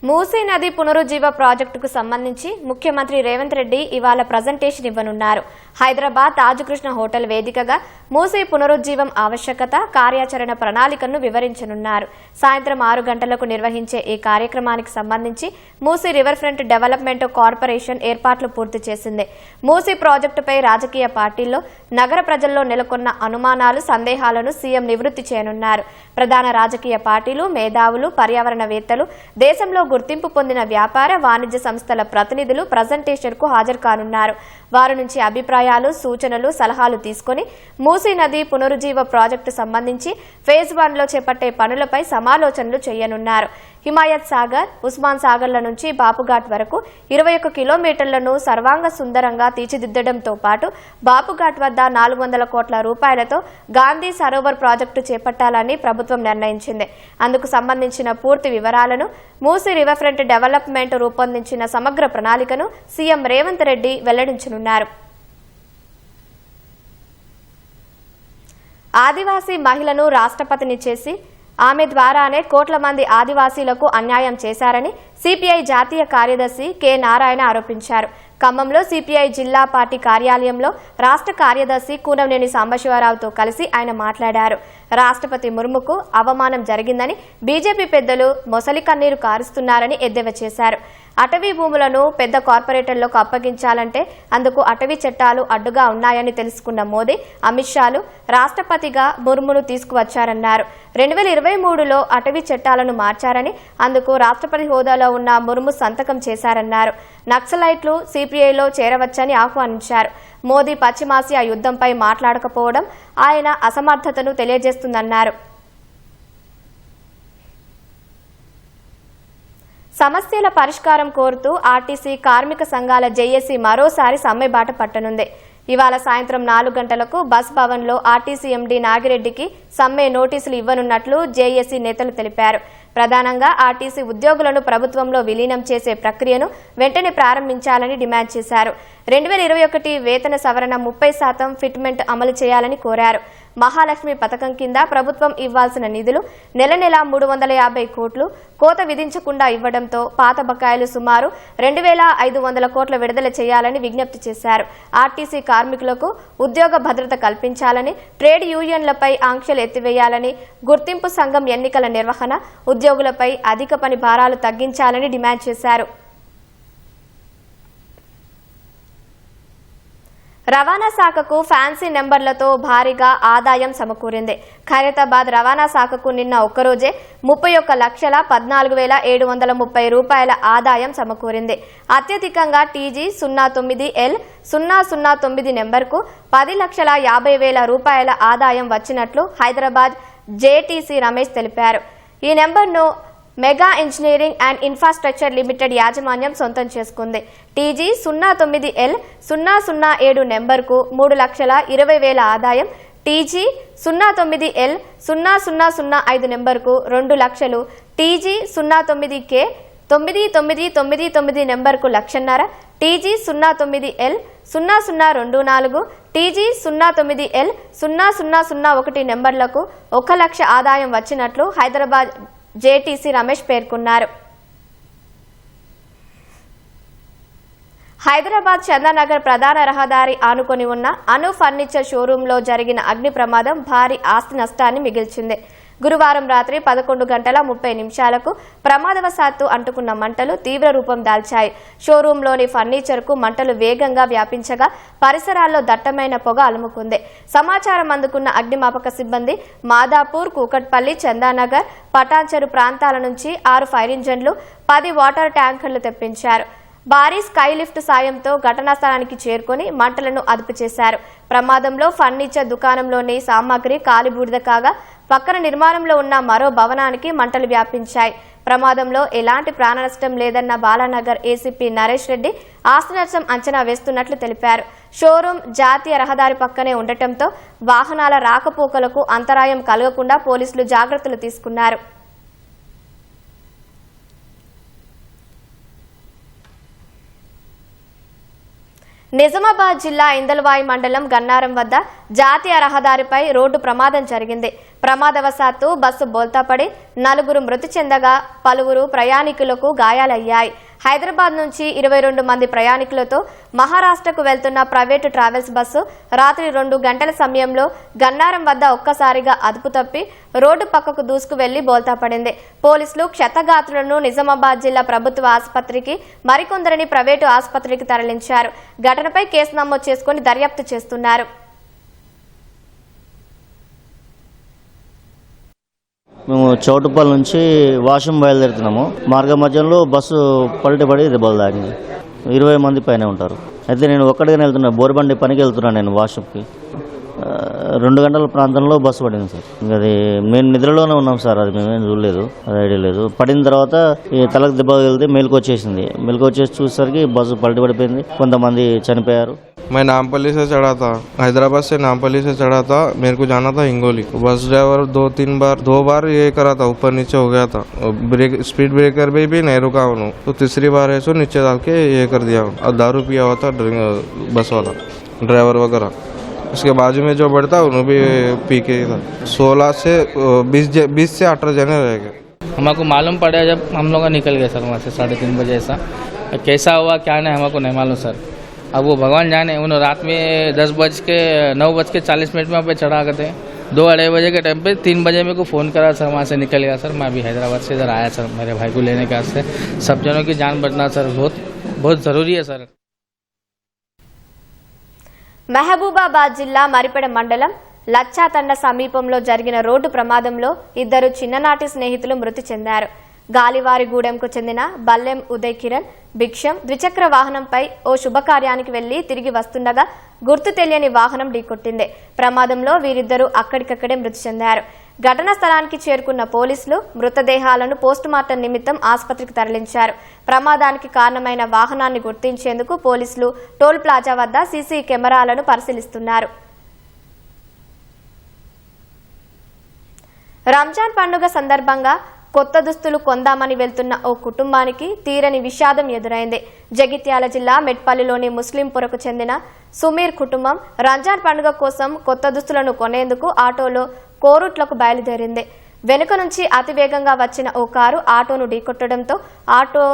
మూసీ నది పునరుజ్జీవ ప్రాజెక్టుకు సంబంధించి ముఖ్యమంత్రి రేవంత్ రెడ్డి ఇవాళ ప్రజెంటేషన్ ఇవ్వనున్నారు. హైదరాబాద్ తాజ్కృష్ణ హోటల్ వేదికగా మూసీ పునరుజ్జీవం ఆవశ్యకత, కార్యాచరణ ప్రణాళికను వివరించనున్నారు. సాయంత్రం 6 గంటలకు నిర్వహించే ఈ కార్యక్రమానికి సంబంధించి Musi river front development corporation ఏర్పాట్లు పూర్తి చేసింది. మూసీ ప్రాజెక్టుపై రాజకీయ పార్టీల్లో, నగర ప్రజల్లో నెలకొన్న అనుమానాలు, సందేహాలను సీఎం నివృత్తి చేయనున్నారు. ప్రధాన రాజకీయ పార్టీలు, మేధావులు, పర్యావరణవేత్తలు, దేశంలో గుర్తింపు పొందిన వ్యాపార, వాణిజ్య సంస్థల ప్రతినిధులు ప్రజెంటేషన్ కు హాజరు కానున్నారు. వారి నుంచి అభిప్రాయాలు, సూచనలు, సలహాలు తీసుకుని మూసీ నది పునరుజ్జీవ ప్రాజెక్టు సంబంధించి ఫేజ్ 1 లో చేపట్టే పనులపై సమాలోచనలు చేయనున్నారు. హిమాయత్ సాగర్, ఉస్మాన్ సాగర్ల నుంచి బాపుఘాట్ వరకు 21 కిలోమీటర్లను సర్వాంగ సుందరంగా తీర్చిదిద్దడంతో పాటు బాపుఘాట్ వద్ద 400 కోట్ల రూపాయలతో గాంధీ సరోవర్ ప్రాజెక్టు చేపట్టాలని ప్రభుత్వం నిర్ణయించింది. అందుకు సంబంధించిన పూర్తి వివరాలను మూసీ రివర్ ఫ్రంట్ డెవలప్మెంట్ రూపొందించిన సమగ్ర ప్రణాళికను సీఎం రేవంత్ రెడ్డి వెల్లడించనున్నారు. ఆదివాసీ మహిళను రాష్ట్రపతిని చేసి ఆమె ద్వారానే కోట్ల మంది ఆదివాసీలకు అన్యాయం చేశారని సిపిఐ జాతీయ కార్యదర్శి కె నారాయణ ఆరోపించారు. ఖమ్మంలో సిపిఐ జిల్లా పార్టీ కార్యాలయంలో రాష్ట్ర కార్యదర్శి కూనంనేని సాంబశివరావుతో కలిసి ఆయన మాట్లాడారు. రాష్ట్రపతి ముర్ముకు అవమానం జరిగిందని బీజేపీ పెద్దలు మొసలి కన్నీరు కారుస్తున్నారని ఎద్దేవా చేశారు. అటవీ భూములను పెద్ద కార్పొరేటర్లకు అప్పగించాలంటే అందుకు అటవీ చట్టాలు అడ్డుగా ఉన్నాయని తెలుసుకున్న మోదీ, అమిత్ షాలు రాష్ట్రపతిగా ముర్మును తీసుకువచ్చారన్నారు. 2023లో అటవీ చట్టాలను మార్చారని, అందుకు రాష్ట్రపతి హోదాలో ఉన్న ముర్ము సంతకం చేశారన్నారు. నక్సలైట్లు సిపిఐలో చేరవచ్చని ఆహ్వానించారు. మోదీ పశ్చిమాసియా యుద్ధంపై మాట్లాడకపోవడం ఆయన అసమర్థతను తెలియజేస్తుందన్నారు. సమస్యల పరిష్కారం కోరుతూ ఆర్టీసీ కార్మిక సంఘాల జేఏసీ మరోసారి సమ్మె బాట పట్టనుంది. ఇవాళ సాయంత్రం 4 గంటలకు బస్ భవన్లో ఆర్టీసీ ఎండీ నాగిరెడ్డికి సమ్మె నోటీసులు ఇవ్వనున్నట్లు జేఏసీ నేతలు తెలిపారు. ప్రధానంగా ఆర్టీసీ ఉద్యోగులను ప్రభుత్వంలో విలీనం చేసే ప్రక్రియను వెంటనే ప్రారంభించాలని డిమాండ్ చేశారు. 2021 వేతన సవరణ 30% ఫిట్మెంట్ అమలు చేయాలని కోరారు. మహాలక్ష్మి పథకం కింద ప్రభుత్వం ఇవ్వాల్సిన నిధులు నెల 350 కోట్లు కోత విధించకుండా ఇవ్వడంతో పాత బకాయిలు సుమారు 2500 కోట్ల విడుదల చేయాలని విజ్ఞప్తి చేశారు. ఆర్టీసీ కార్మికులకు ఉద్యోగ భద్రత కల్పించాలని, ట్రేడ్ యూనియన్లపై ఆంక్షలు ఎత్తివేయాలని, గుర్తింపు సంఘం ఎన్నికల నిర్వహణ, ఉద్యోగులపై అధిక పని భారాలు తగ్గించాలని డిమాండ్ చేశారు. రవాణా శాఖకు ఫ్యాన్సీ నెంబర్లతో భారీగా ఆదాయం సమకూరింది. ఖైరతాబాద్ రవాణా శాఖకు నిన్న ఒక్కరోజే 31,14,730 రూపాయల ఆదాయం సమకూరింది. అత్యధికంగా టీజీ 09L009 నెంబర్కు 10,50,000 రూపాయల ఆదాయం వచ్చినట్లు హైదరాబాద్ జేటీసీ రమేష్ తెలిపారు. ఈ నెంబర్ను mega engineering and infrastructure limited యాజమాన్యం సొంతం చేసుకుంది. టీజీ 09L007 నెంబర్కు 3,20,000 ఆదాయం, టీజీ 09L0005 నెంబర్కు 2 లక్షలు, టీజీ 09K9999 నెంబర్కు 1,50,000, టీజీ 09L0024, టీజీ 09L0001 నెంబర్లకు 1 లక్ష ఆదాయం వచ్చినట్లు హైదరాబాద్ జేటీసీ రమేష్ పేర్కొన్నారు. హైదరాబాద్ చందానగర్ ప్రధాన రహదారి ఆనుకొని ఉన్న అను ఫర్నిచర్ షోరూంలో జరిగిన అగ్ని ప్రమాదం భారీ ఆస్తి నష్టాన్ని మిగిల్చింది. గురువారం రాత్రి 11:30 ప్రమాదవశాత్తు అంటుకున్న మంటలు తీవ్ర రూపం దాల్చాయి. షోరూంలోని ఫర్నిచర్కు మంటలు వేగంగా వ్యాపించగా పరిసరాల్లో దట్టమైన పొగ అలుముకుంది. సమాచారం అందుకున్న అగ్నిమాపక సిబ్బంది మాదాపూర్, కూకట్పల్లి, చందానగర్, పటాన్చెరు ప్రాంతాల నుంచి 6 ఫైర్ ఇంజన్లు, 10 వాటర్ ట్యాంకర్లు తెప్పించారు. భారీ స్కై లిఫ్ట్ సాయంతో ఘటనా స్థలానికి చేరుకొని మంటలను అదుపు చేశారు. ప్రమాదంలో ఫర్నిచర్ దుకాణంలోని సామాగ్రి కాలిబూడిద కాగా పక్కన నిర్మాణంలో ఉన్న మరో భవనానికి మంటలు వ్యాపించాయి. ప్రమాదంలో ఎలాంటి ప్రాణనష్టం లేదన్న బాలానగర్ ఏసీపీ నరేష్ రెడ్డి ఆస్తి నష్టం అంచనా వేస్తున్నట్లు తెలిపారు. షోరూం జాతీయ రహదారి పక్కనే ఉండటంతో వాహనాల రాకపోకలకు అంతరాయం కలగకుండా పోలీసులు జాగ్రత్తలు తీసుకున్నారు. నిజామాబాద్ జిల్లా ఇందల్వాయి మండలం గన్నారం వద్ద జాతీయ రహదారిపై రోడ్డు ప్రమాదం జరిగింది. ప్రమాదవశాత్తు బస్సు బోల్తాపడి 4 మృతి చెందగా పలువురు ప్రయాణికులకు గాయాలయ్యాయి. హైదరాబాద్ నుంచి 22 మంది ప్రయాణికులతో మహారాష్ట్రకు వెళ్తున్న ప్రైవేటు ట్రావెల్స్ బస్సు రాత్రి 2 గంటల సమయంలో గన్నారం వద్ద ఒక్కసారిగా అదుపు తప్పి రోడ్డు పక్కకు దూసుకు వెళ్లి బోల్తాపడింది. పోలీసులు క్షతగాత్రులను నిజామాబాద్ జిల్లా ప్రభుత్వ ఆసుపత్రికి, మరికొందరిని ప్రైవేటు ఆసుపత్రికి తరలించారు. ఘటనపై కేసు నమోదు చేసుకుని దర్యాప్తు చేస్తున్నారు. మేము చౌటుపల్లి నుంచి వాషం బయలుదేరుతున్నాము. మార్గ మధ్యంలో బస్సు పడి దెబ్బలు తాగింది. 20 మంది పైన ఉంటారు. అయితే నేను ఒక్కడిగానే వెళ్తున్నా, బోర్బండి పనికి వెళ్తున్నాను నేను వాషంకి. 2 గంటల ప్రాంతంలో బస్సు పడింది సార్. ఇంకా అది మేము నిద్రలోనే ఉన్నాం సార్, అది మేమేం చూడలేదు, అది ఐడియా లేదు. పడిన తర్వాత ఈ తలకు దెబ్బ తగిలితే మెలకు వచ్చేసింది. మెలకు వచ్చేసి చూసేసరికి బస్సు పడిపోయింది, కొంతమంది చనిపోయారు. मैं नामपल्ली से चढ़ा था, हैदराबाद से नामपल्ली से चढ़ा था, मेरे को जाना था हिंगोली। बस ड्राइवर 2 बार ये करा था, ऊपर नीचे हो गया था। स्पीड ब्रेकर पे भी नहीं रुका उन्होंने, तो तीसरी बार ऐसे नीचे डाल के ये कर दिया। और दारू पिया हुआ था बस वाला ड्राइवर वगैरह। उसके बाजू में जो बढ़ता उन्होंने भी पी के था। 16 से 20 से 18 जने रह गए। हमको मालूम पड़ा जब हम लोग निकल गए सर वहाँ से 3:30 बजे। ऐसा कैसा हुआ क्या नहीं हमको नहीं मालूम सर। अब वो भगवान जाने। उन्होंने रात में 9:40 में पे चढ़ा करते 2-2:30 बजे के टाइम पे 3 बजे मेरे को फ़ोन करा सर, वहाँ से निकल गया सर। मैं अभी हैदराबाद से इधर आया सर मेरे भाई को लेने के वास्ते। सब जनों की जान बचना सर बहुत ज़रूरी है सर। మహబూబాబాద్ జిల్లా మరిపెడ మండలం లచ్చాతండ సమీపంలో జరిగిన రోడ్డు ప్రమాదంలో 2 చిన్ననాటి స్నేహితులు మృతి చెందారు. గాలివారిగూడెంకు చెందిన బల్లెం ఉదయ్ కిరణ్, భిక్షం ద్విచక్ర వాహనంపై ఓ శుభకార్యానికి వెళ్లి తిరిగి వస్తుండగా గుర్తు తెలియని వాహనం ఢీకొట్టింది. ప్రమాదంలో వీరిద్దరూ అక్కడికక్కడే మృతి చెందారు. ఘటనా స్థలానికి చేరుకున్న పోలీసులు మృతదేహాలను పోస్టుమార్టం నిమిత్తం ఆసుపత్రికి తరలించారు. ప్రమాదానికి కారణమైన వాహనాన్ని గుర్తించేందుకు పోలీసులు టోల్ ప్లాజా వద్ద సీసీ కెమెరాలను పరిశీలిస్తున్నారు. రంజాన్ పండుగ సందర్భంగా కొత్త దుస్తులు కొందామని వెళ్తున్న ఓ కుటుంబానికి తీరని విషాదం ఎదురైంది. జగిత్యాల జిల్లా మెట్పల్లిలోని ముస్లింపురకు చెందిన సుమీర్ కుటుంబం రంజాన్ పండుగ కోసం కొత్త దుస్తులను కొనేందుకు ఆటోలో కోరుట్లకు బయలుదేరింది. వెనుక నుంచి అతివేగంగా వచ్చిన ఓ కారు ఆటోను ఢీకొట్టడంతో ఆటో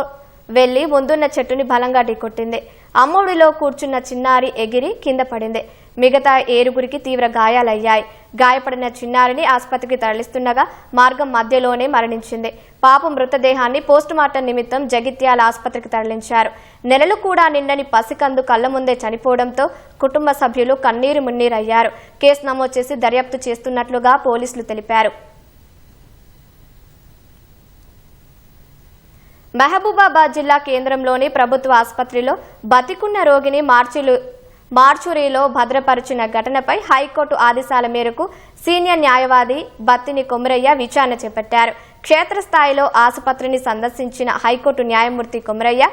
వెళ్లి ముందున్న చెట్టుని బలంగా ఢీకొట్టింది. అమ్మోడిలో కూర్చున్న చిన్నారి ఎగిరి కింద పడింది. మిగతా 7గురికి తీవ్ర గాయాలయ్యాయి. గాయపడిన చిన్నారిని ఆసుపత్రికి తరలిస్తుండగా మార్గం మధ్యలోనే మరణించింది. పాప మృతదేహాన్ని పోస్టుమార్టం నిమిత్తం జగిత్యాల ఆసుపత్రికి తరలించారు. నెలలు కూడా నిండని పసికందు కళ్ల ముందే చనిపోవడంతో కుటుంబ సభ్యులు కన్నీరు మున్నీరయ్యారు. కేసు నమోదు చేసి దర్యాప్తు చేస్తున్నట్లుగా పోలీసులు తెలిపారు. మహబూబాబాద్ జిల్లా కేంద్రంలోని ప్రభుత్వ ఆసుపత్రిలో బతికున్న రోగిని మార్చురీలో భద్రపరిచిన ఘటనపై హైకోర్టు ఆదేశాల మేరకు సీనియర్ న్యాయవాది బత్తిని కొమరయ్య విచారణ చేపట్టారు. క్షేత్రస్థాయిలో ఆసుపత్రిని సందర్శించిన హైకోర్టు న్యాయమూర్తి కొమరయ్య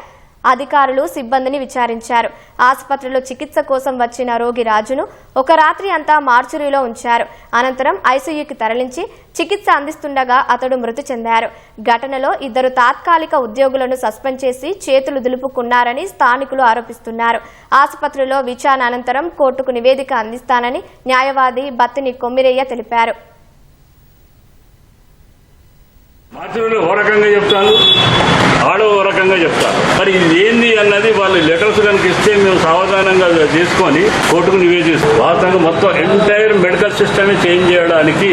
అధికారులు సిబ్బందిని విచారించారు. ఆసుపత్రిలో చికిత్స కోసం వచ్చిన రోగి రాజును ఒక రాత్రి అంతా మార్చురీలో ఉంచారు. అనంతరం ఐసీయూకి తరలించి చికిత్స అందిస్తుండగా అతడు మృతి చెందారు. ఘటనలో 2 తాత్కాలిక ఉద్యోగులను సస్పెండ్ చేసి చేతులు దులుపుకున్నారని స్థానికులు ఆరోపిస్తున్నారు. ఆసుపత్రిలో విచారణ అనంతరం కోర్టుకు నివేదిక అందిస్తానని న్యాయవాది బత్తిని కొమ్మిరయ్య తెలిపారు. మార్చురీలో ఓ రకంగా చెప్తాను, ఆడో ఓ రకంగా చెప్తారు. మరి ఇది ఏంది అన్నది వాళ్ళు లెటర్స్ కనుక ఇస్తే మేము సావధానంగా తీసుకొని కోర్టుకు నివేదిస్తాం. వాస్తవంగా మొత్తం ఎంటైర్ మెడికల్ సిస్టమే చేంజ్ చేయడానికి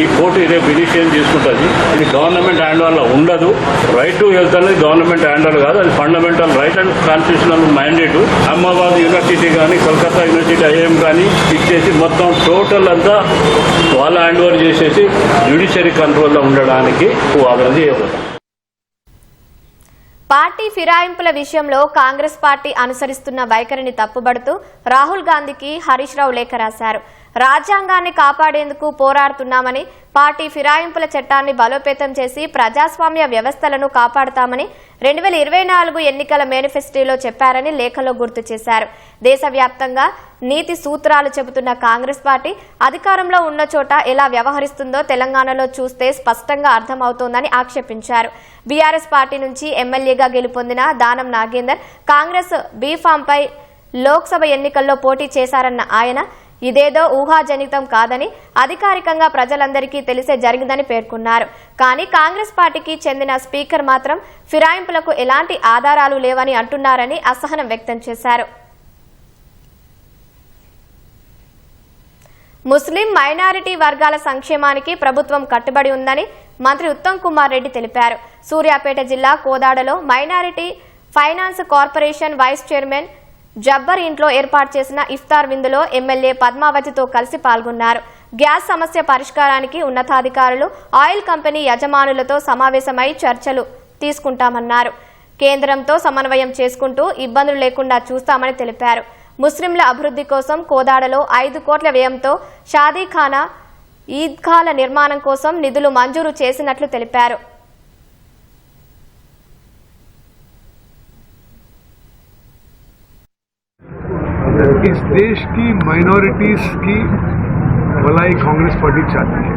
ఈ కోర్టు రేపు ఇనిషియేషన్ తీసుకుంటుంది. ఇది గవర్నమెంట్ హ్యాండ్ వల్ల ఉండదు. రైట్ టు హెల్త్ అనేది గవర్నమెంట్ హ్యాండ్ వల్ల కాదు, అది fundamental right and constitutional mandate. Ahmedabad university కానీ కోల్కతా యూనివర్సిటీ ఐఎం కానీ ఇచ్చేసి మొత్తం టోటల్ అంతా వాళ్ళ హ్యాండ్ ఓవర్ చేసేసి జ్యుడిషియరీ కంట్రోల్లో ఉండడానికి వాదన చేయబోతాం. పార్టీ ఫిరాయింపుల విషయంలో కాంగ్రెస్ పార్టీ అనుసరిస్తున్న వైఖరిని తప్పుబడుతూ రాహుల్ గాంధీకి హరీష్ రావు లేఖ రాశారు. రాజ్యాంగాన్ని కాపాడేందుకు పోరాడుతున్నామని, పార్టీ ఫిరాయింపుల చట్టాన్ని బలోపేతం చేసి ప్రజాస్వామ్య వ్యవస్థలను కాపాడుతామని 2024 ఎన్నికల మేనిఫెస్టోలో చెప్పారని లేఖలో గుర్తు చేశారు. దేశవ్యాప్తంగా నీతి సూత్రాలు చెబుతున్న కాంగ్రెస్ పార్టీ అధికారంలో ఉన్న చోట ఎలా వ్యవహరిస్తుందో తెలంగాణలో చూస్తే స్పష్టంగా అర్థమవుతోందని ఆక్షేపించారు. బీఆర్ఎస్ పార్టీ నుంచి ఎమ్మెల్యేగా గెలుపొందిన దానం నాగేందర్ కాంగ్రెస్ బీఫామ్పై లోక్సభ ఎన్నికల్లో పోటీ చేశారన్న ఆయన ఇదేదో ఊహాజనితం కాదని, అధికారికంగా ప్రజలందరికీ తెలిసే జరిగిందని పేర్కొన్నారు. కానీ కాంగ్రెస్ పార్టీకి చెందిన స్పీకర్ మాత్రం ఫిరాయింపులకు ఎలాంటి ఆధారాలు లేవని అంటున్నారని అసహనం వ్యక్తం చేశారు. ముస్లిం మైనారిటీ వర్గాల సంక్షేమానికి ప్రభుత్వం కట్టుబడి ఉందని మంత్రి ఉత్తమ్ కుమార్ రెడ్డి తెలిపారు. సూర్యాపేట జిల్లా కోదాడలో minority finance corporation vice chairman Jabbar ఇంట్లో ఏర్పాటు చేసిన ఇఫ్తార్ విందులో ఎమ్మెల్యే పద్మావతితో కలిసి పాల్గొన్నారు. గ్యాస్ సమస్య పరిష్కారానికి ఉన్నతాధికారులు, ఆయిల్ కంపెనీ యజమానులతో సమావేశమై చర్చలు తీసుకుంటామన్నారు. కేంద్రంతో సమన్వయం చేసుకుంటూ ఇబ్బందులు లేకుండా చూస్తామని తెలిపారు. ముస్లింల అభివృద్ధి కోసం కోదాడలో 5 కోట్ల వ్యయంతో షాదీఖానా, ఈద్గాల నిర్మాణం కోసం నిధులు మంజూరు చేసినట్లు తెలిపారు. इस देश की माइनॉरिटीज की भलाई कांग्रेस पार्टी चाहती है.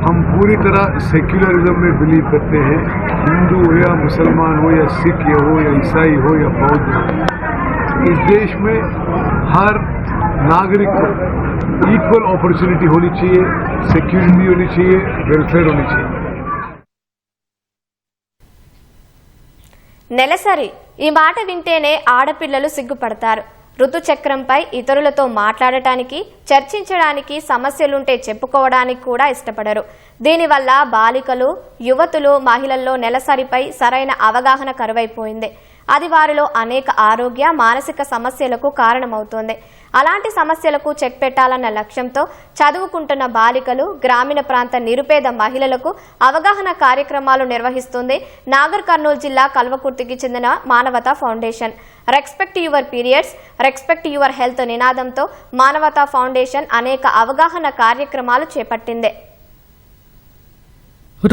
हम पूरी तरह सेक्युलरिज्म में बिलीव करते हैं. हिंदू हो या मुसलमान हो या सिख हो या ईसाई हो या बौद्ध हो, इस देश में हर नागरिक को इक्वल अपॉर्चुनिटी होनी चाहिए, सिक्योरिटी होनी चाहिए, वेलफेयर होनी चाहिए. నెలసరి ఈ మాట వింటేనే ఆడపిల్లలు సిగ్గుపడతారు. ఋతుచక్రంపై ఇతరులతో మాట్లాడటానికి, చర్చించడానికి, సమస్యలుంటే చెప్పుకోవడానికి కూడా ఇష్టపడరు. దీనివల్ల బాలికలు, యువతులు, మహిళల్లో నెలసరిపై సరైన అవగాహన కరువైపోయింది. అది వారిలో అనేక ఆరోగ్య, మానసిక సమస్యలకు కారణమవుతోంది. అలాంటి సమస్యలకు చెక్ పెట్టాలన్న లక్ష్యంతో చదువుకుంటున్న బాలికలు, గ్రామీణ ప్రాంత నిరుపేద మహిళలకు అవగాహన కార్యక్రమాలు నిర్వహిస్తుంది నాగర్ కర్నూలు జిల్లా కల్వకుర్తికి చెందిన మానవతా foundation. Respect your periods, respect your health నినాదంతో మానవతా ఫౌండేషన్ అనేక అవగాహన కార్యక్రమాలు చేపట్టింది.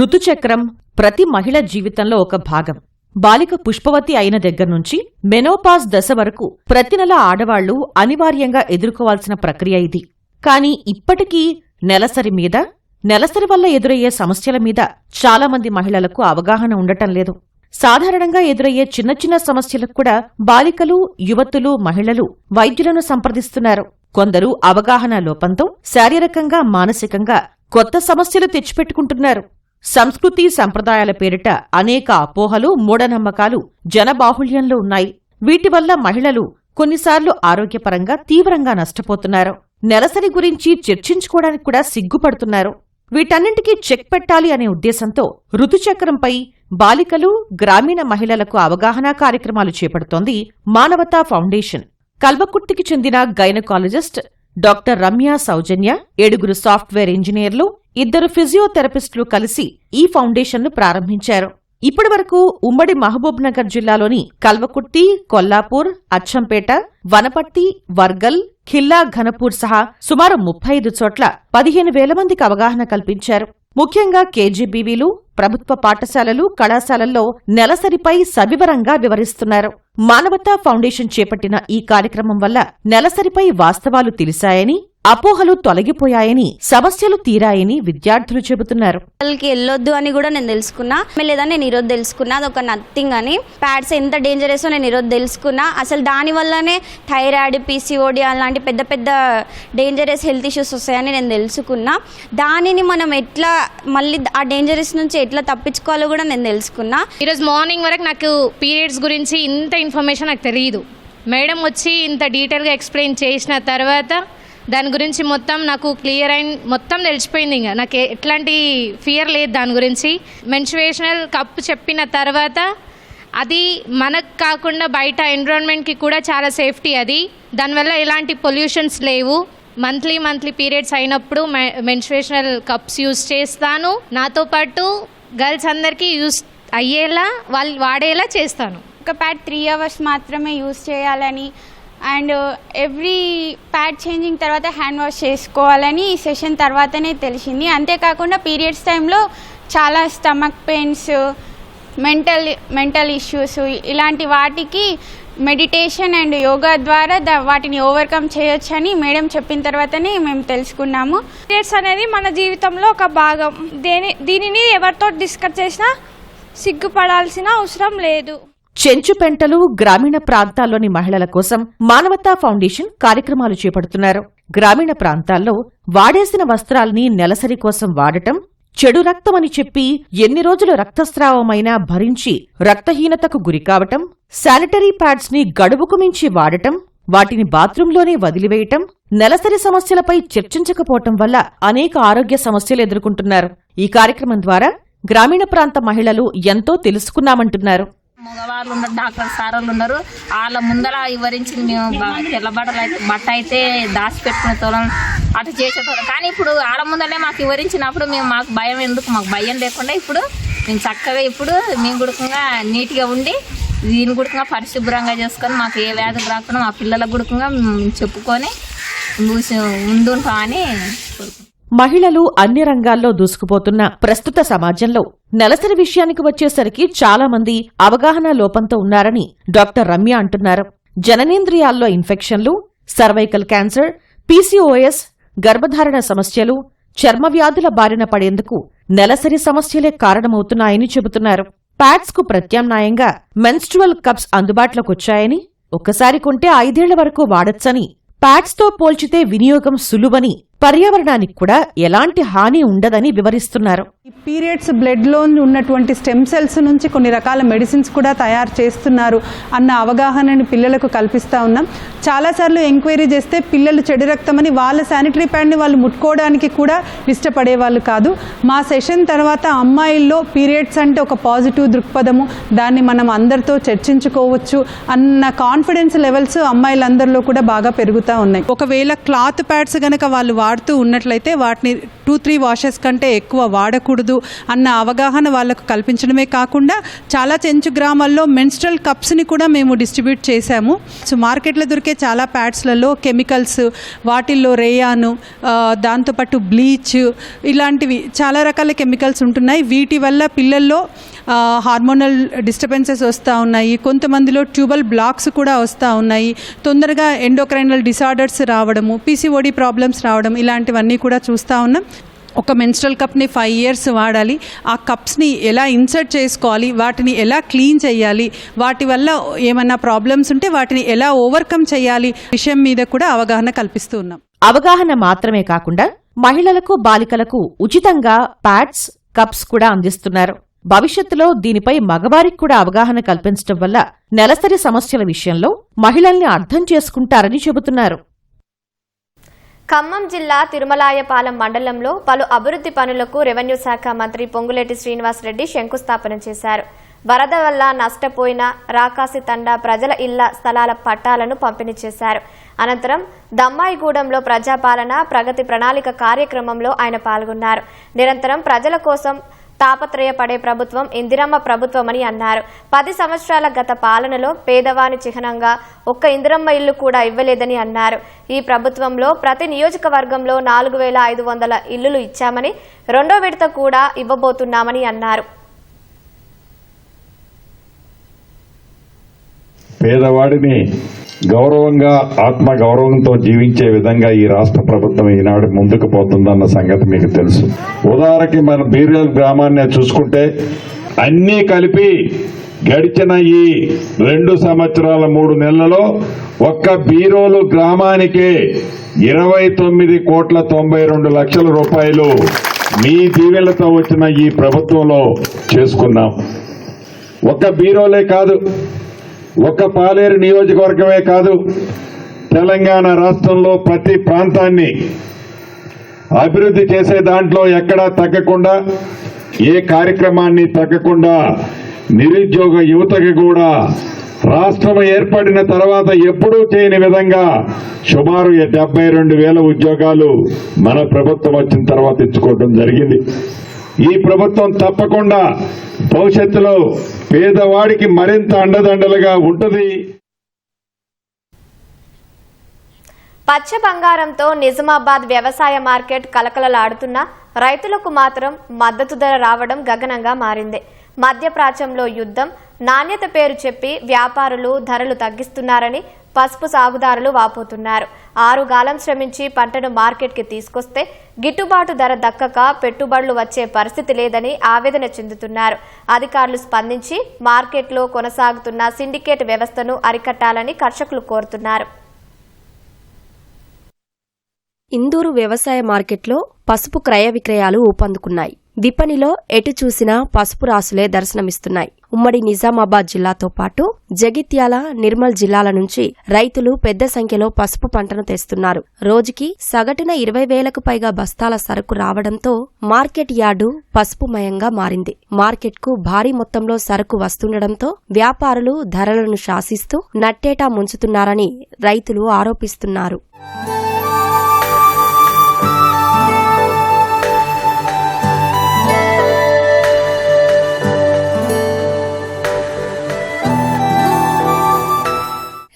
ఋతుచక్రం ప్రతి మహిళ జీవితంలో ఒక భాగం. బాలిక పుష్పవతి అయిన దగ్గర నుంచి మెనోపాజ్ దశ వరకు ప్రతి నెల ఆడవాళ్లు అనివార్యంగా ఎదుర్కోవాల్సిన ప్రక్రియ ఇది. కాని ఇప్పటికీ నెలసరి మీద, నెలసరి వల్ల ఎదురయ్యే సమస్యల మీద చాలా మంది మహిళలకు అవగాహన ఉండటం లేదు. సాధారణంగా ఎదురయ్యే చిన్న చిన్న సమస్యలకు కూడా బాలికలు, యువతులు, మహిళలు వైద్యులను సంప్రదిస్తున్నారు. కొందరు అవగాహన లోపంతో శారీరకంగా, మానసికంగా కొత్త సమస్యలు తెచ్చిపెట్టుకుంటున్నారు. సంస్కృతి, సంప్రదాయాల పేరిట అనేక అపోహలు, మూఢనమ్మకాలు జనబాహుళ్యంలో ఉన్నాయి. వీటి వల్ల మహిళలు కొన్నిసార్లు ఆరోగ్యపరంగా తీవ్రంగా నష్టపోతున్నారు. నెలసరి గురించి చర్చించుకోవడానికి కూడా సిగ్గుపడుతున్నారు. వీటన్నింటికీ చెక్ పెట్టాలి అనే ఉద్దేశంతో ఋతుచక్రంపై బాలికలు, గ్రామీణ మహిళలకు అవగాహన కార్యక్రమాలు చేపడుతోంది మానవతా ఫౌండేషన్. కల్వకుర్తికి చెందిన గైనకాలజిస్ట్ డాక్టర్ రమ్య సౌజన్య, 7 సాఫ్ట్వేర్ ఇంజనీర్లు, 2 ఫిజియోథెరపిస్టులు కలిసి ఈ ఫౌండేషన్ను ప్రారంభించారు. ఇప్పటి వరకు ఉమ్మడి మహబూబ్ నగర్ జిల్లాలోని కల్వకుర్తి, కొల్లాపూర్, అచ్చంపేట, వనపర్తి, వర్గల్, ఖిల్లా, ఘనపూర్ సహా సుమారు 35 చోట్ల 15,000 మందికి అవగాహన కల్పించారు. ముఖ్యంగా కేజీబీవీలు, ప్రభుత్వ పాఠశాలలు, కళాశాలల్లో నెలసరిపై సవివరంగా వివరిస్తున్నారు. మానవతా ఫౌండేషన్ చేపట్టిన ఈ కార్యక్రమం వల్ల నెలసరిపై వాస్తవాలు తెలిసాయని, అపోహలు తొలగిపోయాయని, సమస్యలు తీరాయని విద్యార్థులు చెబుతున్నారు. పిల్లలకి వెళ్ళొద్దు అని కూడా నేను తెలుసుకున్నా. లేదని నేను ఈరోజు తెలుసుకున్నా అది ఒక నథింగ్ అని. ప్యాడ్స్ ఎంత డేంజరస్ నేను ఈరోజు తెలుసుకున్నా. అసలు దానివల్లనే థైరాయిడ్, పీసీఓడి అలాంటి పెద్ద పెద్ద డేంజరస్ హెల్త్ ఇష్యూస్ వస్తాయని నేను తెలుసుకున్నా. దానిని మనం ఎట్లా మళ్ళీ ఆ డేంజరస్ నుంచి ఎట్లా తప్పించుకోవాలో కూడా నేను తెలుసుకున్నా. ఈరోజు మార్నింగ్ వరకు నాకు పీరియడ్స్ గురించి ఇంత ఇన్ఫర్మేషన్ నాకు తెలియదు. మేడం వచ్చి ఇంత డీటెయిల్గా ఎక్స్ప్లెయిన్ చేసిన తర్వాత దాని గురించి మొత్తం నాకు క్లియర్ అయిన మొత్తం తెలిసిపోయింది. ఇంకా నాకు ఎట్లాంటి ఫియర్ లేదు దాని గురించి. మెన్స్ట్రుయేషనల్ కప్ చెప్పిన తర్వాత అది మనకు కాకుండా బయట ఎన్విరాన్మెంట్కి కూడా చాలా సేఫ్టీ. అది దానివల్ల ఎలాంటి పొల్యూషన్స్ లేవు. మంత్లీ పీరియడ్స్ అయినప్పుడు మెన్స్ట్రుయేషనల్ కప్స్ యూజ్ చేస్తాను. నాతో పాటు గర్ల్స్ అందరికీ యూజ్ అయ్యేలా వాళ్ళు వాడేలా చేస్తాను. ఒక ప్యాడ్ 3 hours మాత్రమే యూజ్ చేయాలని అండ్ ఎవ్రీ ప్యాడ్ చేంజింగ్ తర్వాత హ్యాండ్ వాష్ చేసుకోవాలని ఈ సెషన్ తర్వాతనే తెలిసింది. అంతేకాకుండా పీరియడ్స్ టైంలో చాలా స్టమక్ పెయిన్స్, మెంటల్ ఇష్యూస్ ఇలాంటి వాటికి మెడిటేషన్ అండ్ యోగా ద్వారా వాటిని ఓవర్కమ్ చేయొచ్చని మేడం చెప్పిన తర్వాతనే మేము తెలుసుకున్నాము. పీరియడ్స్ అనేది మన జీవితంలో ఒక భాగం. దీనిని ఎవరితో డిస్కస్ చేసినా సిగ్గుపడాల్సిన అవసరం లేదు. చెంచుపెంటలు గ్రామీణ ప్రాంతాల్లోని మహిళల కోసం మానవతా ఫౌండేషన్ కార్యక్రమాలు చేపడుతున్నారు. గ్రామీణ ప్రాంతాల్లో వాడేసిన వస్త్రాల్ని నెలసరి కోసం వాడటం, చెడు రక్తమని చెప్పి ఎన్ని రోజులు రక్తస్రావమైనా భరించి రక్తహీనతకు గురికావటం, శానిటరీ ప్యాడ్స్ ని గడువుకు మించి వాడటం, వాటిని బాత్రూంలోనే వదిలివేయటం, నెలసరి సమస్యలపై చర్చించకపోవటం వల్ల అనేక ఆరోగ్య సమస్యలు ఎదుర్కొంటున్నారు. ఈ కార్యక్రమం ద్వారా గ్రామీణ ప్రాంత మహిళలు ఎంతో తెలుసుకున్నామంటున్నారు. మగవాళ్ళు ఉన్నారు, డాక్టర్ సార్లు ఉన్నారు, వాళ్ళ ముందర వివరించి మేము బట్ట అయితే దాచిపెట్టుకునే తోలం అటు చేసేతోలం. కానీ ఇప్పుడు వాళ్ళ ముందరనే మాకు వివరించినప్పుడు మాకు భయం ఎందుకు, మాకు భయం లేకుండా ఇప్పుడు మేము చక్కగా ఇప్పుడు మేము గుడకంగా నీట్గా ఉండి దీని గుడకంగా పరిశుభ్రంగా చేసుకొని మాకు ఏ వ్యాధులు రాకుండా మా పిల్లల గుడకంగా చెప్పుకొని ముందుంటామని కోరుకుంటున్నాం. మహిళలు అన్ని రంగాల్లో దూసుకుపోతున్న ప్రస్తుత సమాజంలో నెలసరి విషయానికి వచ్చేసరికి చాలా మంది అవగాహన లోపంతో ఉన్నారని డాక్టర్ రమ్య అంటున్నారు. జననేంద్రియాల్లో ఇన్ఫెక్షన్లు, సర్వైకల్ క్యాన్సర్, పీసీఓఎస్, గర్భధారణ సమస్యలు, చర్మ వ్యాధుల బారిన పడేందుకు నెలసరి సమస్యలే కారణమవుతున్నాయని చెబుతున్నారు. ప్యాడ్స్ కు ప్రత్యామ్నాయంగా మెన్స్ట్రువల్ కప్స్ అందుబాటులోకొచ్చాయని, ఒక్కసారి కొంటే 5 ఏళ్ల వరకు వాడొచ్చని, ప్యాడ్స్ తో పోల్చితే వినియోగం సులువని, పర్యావరణానికి కూడా ఎలాంటి హాని ఉండదని వివరిస్తున్నారు. పీరియడ్స్ బ్లడ్లో ఉన్నటువంటి స్టెమ్ సెల్స్ నుంచి కొన్ని రకాల మెడిసిన్స్ కూడా తయారు చేస్తున్నారు అన్న అవగాహనని పిల్లలకు కల్పిస్తూ ఉన్నాం. చాలాసార్లు ఎంక్వైరీ చేస్తే పిల్లలు చెడు రక్తమని వాళ్ళ శానిటరీ ప్యాడ్ని వాళ్ళు ముట్టుకోవడానికి కూడా ఇష్టపడేవాళ్ళు కాదు. మా సెషన్ తర్వాత అమ్మాయిల్లో పీరియడ్స్ అంటే ఒక పాజిటివ్ దృక్పథము, దాన్ని మనం అందరితో చర్చించుకోవచ్చు అన్న కాన్ఫిడెన్స్ లెవెల్స్ అమ్మాయిలందరిలో కూడా బాగా పెరుగుతూ ఉన్నాయి. ఒకవేళ క్లాత్ ప్యాడ్స్ కనుక వాళ్ళు వాడుతూ ఉన్నట్లయితే వాటిని 2-3 వాషెస్ కంటే ఎక్కువ వాడకూడదు అన్న అవగాహన వాళ్లకు కల్పించడమే కాకుండా చాలా చెంచు గ్రామాల్లో మెన్స్ట్రల్ కప్స్ని కూడా మేము డిస్ట్రిబ్యూట్ చేశాము. సో మార్కెట్లో దొరికే చాలా ప్యాడ్స్లలో కెమికల్స్, వాటిల్లో రేయాను, దాంతోపాటు బ్లీచ్ ఇలాంటివి చాలా రకాల కెమికల్స్ ఉంటున్నాయి. వీటి వల్ల పిల్లల్లో హార్మోనల్ డిస్టర్బెన్సెస్ వస్తూ ఉన్నాయి, కొంతమందిలో ట్యూబల్ బ్లాక్స్ కూడా వస్తూ ఉన్నాయి, తొందరగా ఎండోక్రైనల్ డిసార్డర్స్ రావడము, పీసీఓడి ప్రాబ్లమ్స్ రావడం ఇలాంటివన్నీ కూడా చూస్తూ ఉన్నాం. ఒక మెన్స్ట్రల్ కప్ని 5 years వాడాలి, ఆ కప్స్ని ఎలా ఇన్సర్ట్ చేసుకోవాలి, వాటిని ఎలా క్లీన్ చేయాలి, వాటి వల్ల ఏమన్నా ప్రాబ్లమ్స్ ఉంటే వాటిని ఎలా ఓవర్కమ్ చేయాలి విషయం మీద కూడా అవగాహన కల్పిస్తూ ఉన్నాం. అవగాహన మాత్రమే కాకుండా మహిళలకు, బాలికలకు ఉచితంగా ప్యాడ్స్, కప్స్ కూడా అందిస్తున్నారు. భవిష్యత్తులో దీనిపై మగవారికి కూడా అవగాహన కల్పించడం వల్ల నెలసరి సమస్యల విషయంలో మహిళల్ని అర్థం చేసుకుంటారని చెబుతున్నారు. ఖమ్మం జిల్లా తిరుమలాయపాలెం మండలంలో పలు అభివృద్ధి పనులకు రెవెన్యూ శాఖ మంత్రి పొంగులేటి శ్రీనివాసరెడ్డి శంకుస్థాపన చేశారు. వరద వల్ల నష్టపోయిన రాకాసి తండా ప్రజల ఇళ్ల స్థలాల పట్టాలను పంపిణీ చేశారు. అనంతరం దమ్మాయిగూడెంలో ప్రజాపాలన ప్రగతి ప్రణాళిక కార్యక్రమంలో ఆయన పాల్గొన్నారు. నిరంతరం ప్రజల కోసం తాపత్రయపడే ప్రభుత్వం ఇందిరమ్మ ప్రభుత్వమని అన్నారు. 10 సంవత్సరాల గత పాలనలో పేదవాని చిహ్నంగా ఒక్క ఇందిరమ్మ ఇల్లు కూడా ఇవ్వలేదని అన్నారు. ఈ ప్రభుత్వంలో ప్రతి నియోజకవర్గంలో 4500 ఇల్లులు ఇచ్చామని, 2వ విడత కూడా ఇవ్వబోతున్నామని అన్నారు. పేదవాడిని గౌరవంగా, ఆత్మ గౌరవంతో జీవించే విధంగా ఈ రాష్ట్ర ప్రభుత్వం ఈనాడు ముందుకు పోతుందన్న సంగతి మీకు తెలుసు. ఉదాహరణకి మన బీర్గల్ గ్రామాన్ని చూసుకుంటే అన్నీ కలిపి గడిచిన ఈ 2 సంవత్సరాల 3 నెలలలో ఒక్క బీరోలు గ్రామానికే 29,92 రూపాయలు మీ దీవెనలతో వచ్చిన ఈ ప్రభుత్వంలో చేసుకున్నాం. ఒక్క బీరోలే కాదు, ఒక్క పాలేరు నియోజకవర్గమే కాదు, తెలంగాణ రాష్ట్రంలో ప్రతి ప్రాంతాన్ని అభివృద్ధి చేసే దాంట్లో ఎక్కడా తగ్గకుండా, ఏ కార్యక్రమాన్ని తగ్గకుండా నిరుద్యోగ యువతకి కూడా రాష్ట్రం ఏర్పడిన తర్వాత ఎప్పుడూ చేయని విధంగా సుమారు 72,000 ఉద్యోగాలు మన ప్రభుత్వం వచ్చిన తర్వాత ఇచ్చుకోవడం జరిగింది. ఈ ప్రభుత్వం తప్పకుండా భవిష్యత్తులో పేదవాడికి మరింత అండదండలుగా ఉంటుంది. పచ్చ బంగారంతో నిజామాబాద్ వ్యవసాయ మార్కెట్ కలకలలాడుతున్నా రైతులకు మాత్రం మద్దతు ధర రావడం గగనంగా మారింది. మధ్యప్రాచ్యంలో యుద్ధం, నాణ్యత పేరు చెప్పి వ్యాపారులు ధరలు తగ్గిస్తున్నారని పసుపు సాగుదారులు వాపోతున్నారు. 6 గాలం శ్రమించి పంటను మార్కెట్కి తీసుకొస్తే గిట్టుబాటు ధర దక్కక పెట్టుబడులు వచ్చే పరిస్థితి లేదని ఆవేదన చెందుతున్నారు. అధికారులు స్పందించి మార్కెట్లో కొనసాగుతున్న సిండికేట్ వ్యవస్థను అరికట్టాలని కర్షకులు కోరుతున్నారు. ఇందూరు వ్యవసాయ మార్కెట్లో పసుపు క్రయ విక్రయాలు ఊపందుకున్నాయి. విపణిలో ఎటు చూసినా పసుపు రాసులే దర్శనమిస్తున్నాయి. ఉమ్మడి నిజామాబాద్ జిల్లాతో పాటు జగిత్యాల, నిర్మల్ జిల్లాల నుంచి రైతులు పెద్ద సంఖ్యలో పసుపు పంటను తెస్తున్నారు. రోజుకి సగటున 20,000కు పైగా బస్తాల సరుకు రావడంతో మార్కెట్ యార్డు పసుపుమయంగా మారింది. మార్కెట్కు భారీ మొత్తంలో సరుకు వస్తుండటంతో వ్యాపారులు ధరలను శాసిస్తూ నట్టేటా ముంచుతున్నారని రైతులు ఆరోపిస్తున్నారు.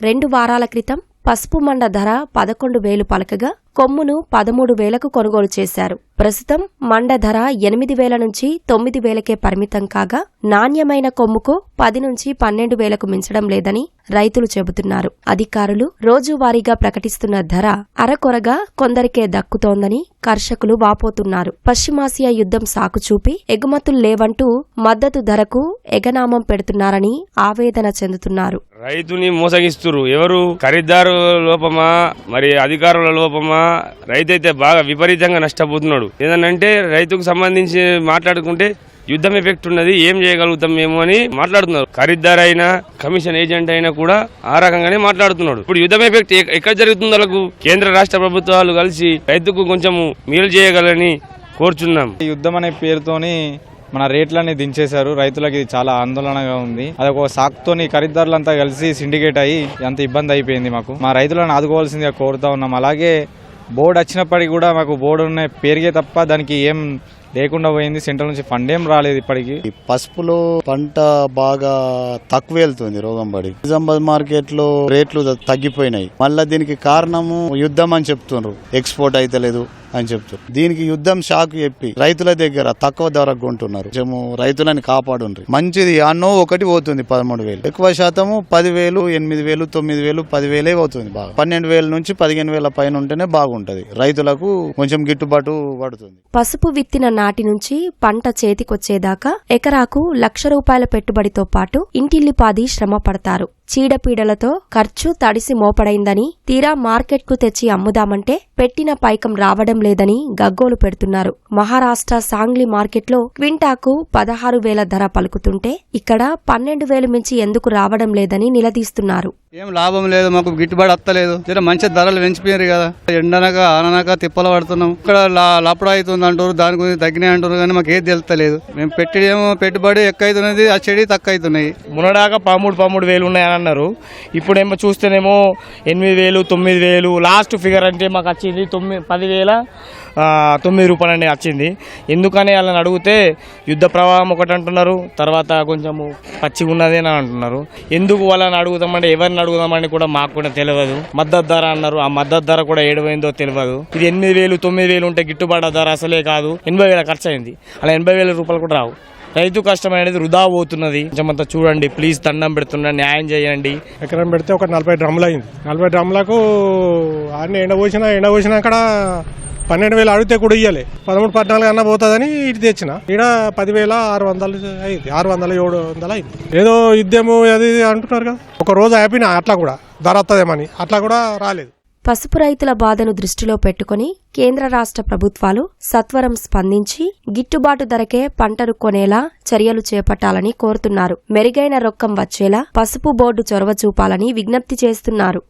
రెండు వారాల క్రితం పసుపు మండ ధర 11,000 పలకగా కొమ్మును 13,000కు కొనుగోలు చేశారు. ప్రస్తుతం మండ ధర 8,000 నుంచి 9,000కే పరిమితం కాగా నాణ్యమైన కొమ్ముకు 10 నుంచి 12,000కు మించడం లేదని రైతులు చెబుతున్నారు. అధికారులు రోజువారీగా ప్రకటిస్తున్న ధర అరకొరగా కొందరికే దక్కుతోందని కర్షకులు వాపోతున్నారు. పశ్చిమాసియా యుద్ధం సాకుచూపి ఎగుమతులు లేవంటూ మద్దతు ధరకు ఎగనామం పెడుతున్నారని ఆవేదన చెందుతున్నారు. రైతుని మోసగిస్తున్నారు. ఎవరు? ఖరీదారు లోపమా మరి అధికారుల లోపమా? రైతైతే బాగా విపరీతంగా నష్టపోతున్నాడు. ఏదనంటే రైతుకు సంబంధించి మాట్లాడుకుంటే యుద్ధం ఎఫెక్ట్ ఉన్నది, ఏం చేయగలుగుతాం మేము అని మాట్లాడుతున్నారు. ఖరీదారు అయినా కమిషన్ ఏజెంట్ అయినా కూడా ఆ రకంగానే మాట్లాడుతున్నాడు. ఇప్పుడు యుద్ధం ఎఫెక్ట్ ఎక్కడ జరుగుతుంది? వాళ్ళకు కేంద్ర రాష్ట్ర ప్రభుత్వాలు కలిసి రైతుకు కొంచెం మేలు చేయగలని కోరుచున్నాం. యుద్ధం అనే పేరుతోని మన రేట్లన్నీ దించేశారు. రైతులకు ఇది చాలా ఆందోళనగా ఉంది. అదొక సాకుతోని ఖరీదారులంతా కలిసి సిండికేట్ అయ్యి ఎంత ఇబ్బంది అయిపోయింది మాకు. మా రైతులను ఆదుకోవాల్సిందిగా కోరుతా ఉన్నాం. అలాగే బోర్డు వచ్చినప్పటికీ కూడా మాకు బోర్డు ఉన్న పేరుగే తప్ప దానికి ఏం లేకుండా పోయింది. సెంట్రల్ నుంచి ఫండ్ ఏం రాలేదు ఇప్పటికి. పసుపులో పంట బాగా తక్కువ వెళ్తుంది రోగం పడి. నిజామాబాద్ మార్కెట్ లో రేట్లు తగ్గిపోయినాయి. మళ్ళా దీనికి కారణము యుద్ధం అని చెప్తున్నారు. ఎక్స్పోర్ట్ అయితే లేదు అని చెప్తారు. దీనికి యుద్ధం షాక్ చెప్పి రైతుల దగ్గర తక్కువ ధరకు కొంటున్నారు. రైతులని కాపాడుండ్రి. మంచిది అన్నో ఒకటి పోతుంది 13,000. ఎక్కువ శాతము 10,000, 8,000, 9,000, 10,000 అవుతుంది. బాగా 12,000 నుంచి 15,000 పైన ఉంటేనే బాగుంటది. రైతులకు కొంచెం గిట్టుబాటు పడుతుంది. పసుపు విత్తిన నాటి నుంచి పంట చేతికొచ్చేదాకా ఎకరాకు ₹1,00,000 పెట్టుబడితో పాటు ఇంటిల్లిపాది శ్రమ పడతారు. చీడపీడలతో ఖర్చు తడిసి మోపడైందని తీరా మార్కెట్కు తెచ్చి అమ్ముదామంటే పెట్టిన పైకం రావడం లేదని గగ్గోలు పెడుతున్నారు. మహారాష్ట్ర సాంగ్లీ మార్కెట్లో క్వింటాకు 16,000 ధర పలుకుతుంటే ఇక్కడ 12,000 మించి ఎందుకు రావడం లేదని నిలదీస్తున్నారు. ఏం లాభం లేదు, మాకు గిట్టుబాటు అత్తలేదు. మంచి ధరలు పెంచిపోయారు కదా, ఎండనక ఆననక తిప్పలు పడుతున్నాం. ఇక్కడ లపడ అవుతుంది అంటారు, దాని గురించి తగ్గినాయి అంటారు, కానీ మాకు ఏది తెలుస్తలేదు. మేము పెట్టేమో పెట్టుబడి ఎక్కువ అవుతున్నది, ఆ చెడి తక్కువ అవుతున్నాయి. మునడాక 13,000 ఉన్నాయని అన్నారు. ఇప్పుడేమో చూస్తేనేమో 8,000, 9,000 లాస్ట్ ఫిగర్ అంటే మాకు వచ్చింది 10,009 రూపాయలని వచ్చింది. ఎందుకని వాళ్ళని అడిగితే యుద్ధ ప్రభావం ఒకటి అంటున్నారు, తర్వాత కొంచెము పచ్చిగా ఉన్నది అని అంటున్నారు. ఎందుకు వాళ్ళని అడుగుతామంటే ఎవరిని అడుగుదామని కూడా మాకు కూడా తెలియదు. మద్దతు ధర అన్నారు, ఆ మద్దతు ధర కూడా ఏడువైందో తెలియదు. ఇది 8,000, 9,000 ఉంటే గిట్టుబాటు ధర అసలే కాదు. 80,000 ఖర్చు అయింది. అలా 80,000 రూపాయలు కూడా రావు. రైతు కష్టం అనేది వృధా పోతున్నది. కొంచెమంతా చూడండి ప్లీజ్, దండం పెడుతున్నా, న్యాయం చేయండి. ఎకరం పెడితే ఒక 40 డ్రమ్ములు అయింది. 40 డ్రమ్ములకు అన్ని ఎండపోసిన అక్కడ 12,000 అడిగితే కూడా ఇయ్యలే. 13, 14 అన్న పోతుందని ఇటు తెచ్చిన. ఇక్కడ 10,600 అయింది. 600, 700 అయింది. ఏదో యుద్ధము అది అంటున్నారు కదా, ఒక రోజు అయిపోయినా అట్లా కూడా ధర వస్తుందేమని అట్లా కూడా రాలేదు. పసుపు రైతుల బాధను దృష్టిలో పెట్టుకుని కేంద్ర రాష్ట్ర ప్రభుత్వాలు సత్వరం స్పందించి గిట్టుబాటు ధరకే పంటను కొనేలా చర్యలు చేపట్టాలని కోరుతున్నారు. మెరుగైన రొక్కం వచ్చేలా పసుపు బోర్డు చొరవ చూపాలని విజ్ఞప్తి చేస్తున్నారు.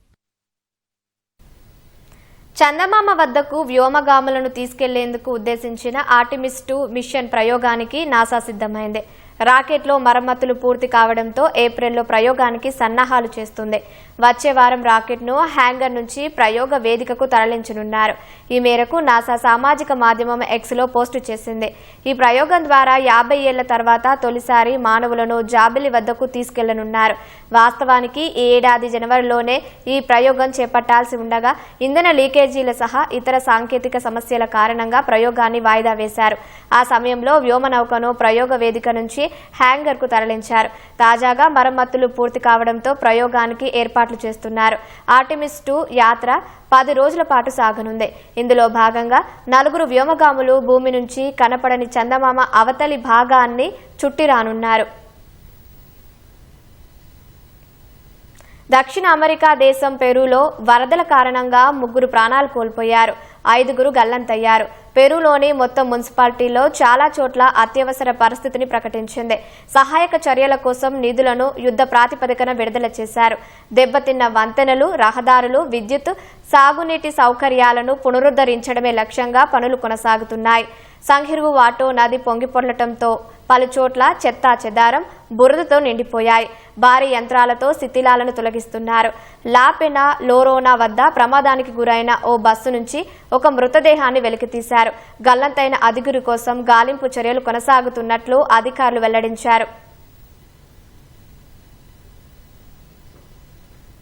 చందమామ వద్దకు వ్యోమగాములను తీసుకెళ్లేందుకు ఉద్దేశించిన ఆర్టిమిస్ 2 మిషన్ ప్రయోగానికి నాసా సిద్ధమైంది. రాకెట్లో మరమ్మతులు పూర్తి కావడంతో ఏప్రిల్లో ప్రయోగానికి సన్నాహాలు చేస్తుంది. వచ్చే వారం రాకెట్ను హ్యాంగర్ నుంచి ప్రయోగ వేదికకు తరలించనున్నారు. ఈ మేరకు నాసా సామాజిక మాధ్యమం ఎక్స్లో పోస్టు చేసింది. ఈ ప్రయోగం ద్వారా 50 ఏళ్ల తర్వాత తొలిసారి మానవులను జాబిలి వద్దకు తీసుకెళ్లనున్నారు. వాస్తవానికి ఈ ఏడాది జనవరిలోనే ఈ ప్రయోగం చేపట్టాల్సి ఉండగా ఇంధన లీకేజీల సహా ఇతర సాంకేతిక సమస్యల కారణంగా ప్రయోగాన్ని వాయిదా వేశారు. ఆ సమయంలో వ్యోమనౌకను ప్రయోగ వేదిక నుంచి హ్యాంగర్కు తరలించారు. తాజాగా మరమ్మతులు పూర్తి కావడంతో ప్రయోగానికి ఏర్పాట్లు చేస్తున్నారు. ఆర్టెమిస్ 2 యాత్ర 10 రోజుల పాటు సాగనుంది. ఇందులో భాగంగా 4 వ్యోమగాములు భూమి నుంచి కనపడని చందమామ అవతలి భాగాన్ని చుట్టి రానున్నారు. దక్షిణ అమెరికా దేశం పెరూలో వరదల కారణంగా 3 ప్రాణాలు కోల్పోయారు. 5 గల్లంతయ్యారు. పెరూలోని మొత్తం మున్సిపాలిటీలో చాలా చోట్ల అత్యవసర పరిస్థితిని ప్రకటించింది. సహాయక చర్యల కోసం నిధులను యుద్ధ ప్రాతిపదికన విడుదల చేశారు. దెబ్బతిన్న వంతెనలు, రహదారులు, విద్యుత్, సాగునీటి సౌకర్యాలను పునరుద్ధరించడమే లక్ష్యంగా పనులు కొనసాగుతున్నాయి. సంహిర్వు వాటో నది పొంగిపొర్లటంతో పలుచోట్ల చెత్తా చెదారం, బురదతో నిండిపోయాయి. భారీ యంత్రాలతో శిథిలాలను తొలగిస్తున్నారు. లాపెనా లోరోనా వద్ద ప్రమాదానికి గురైన ఓ బస్సు నుంచి ఒక మృతదేహాన్ని వెలికితీశారు. గల్లంతైన 5 కోసం గాలింపు చర్యలు కొనసాగుతున్నట్లు అధికారులు వెల్లడించారు.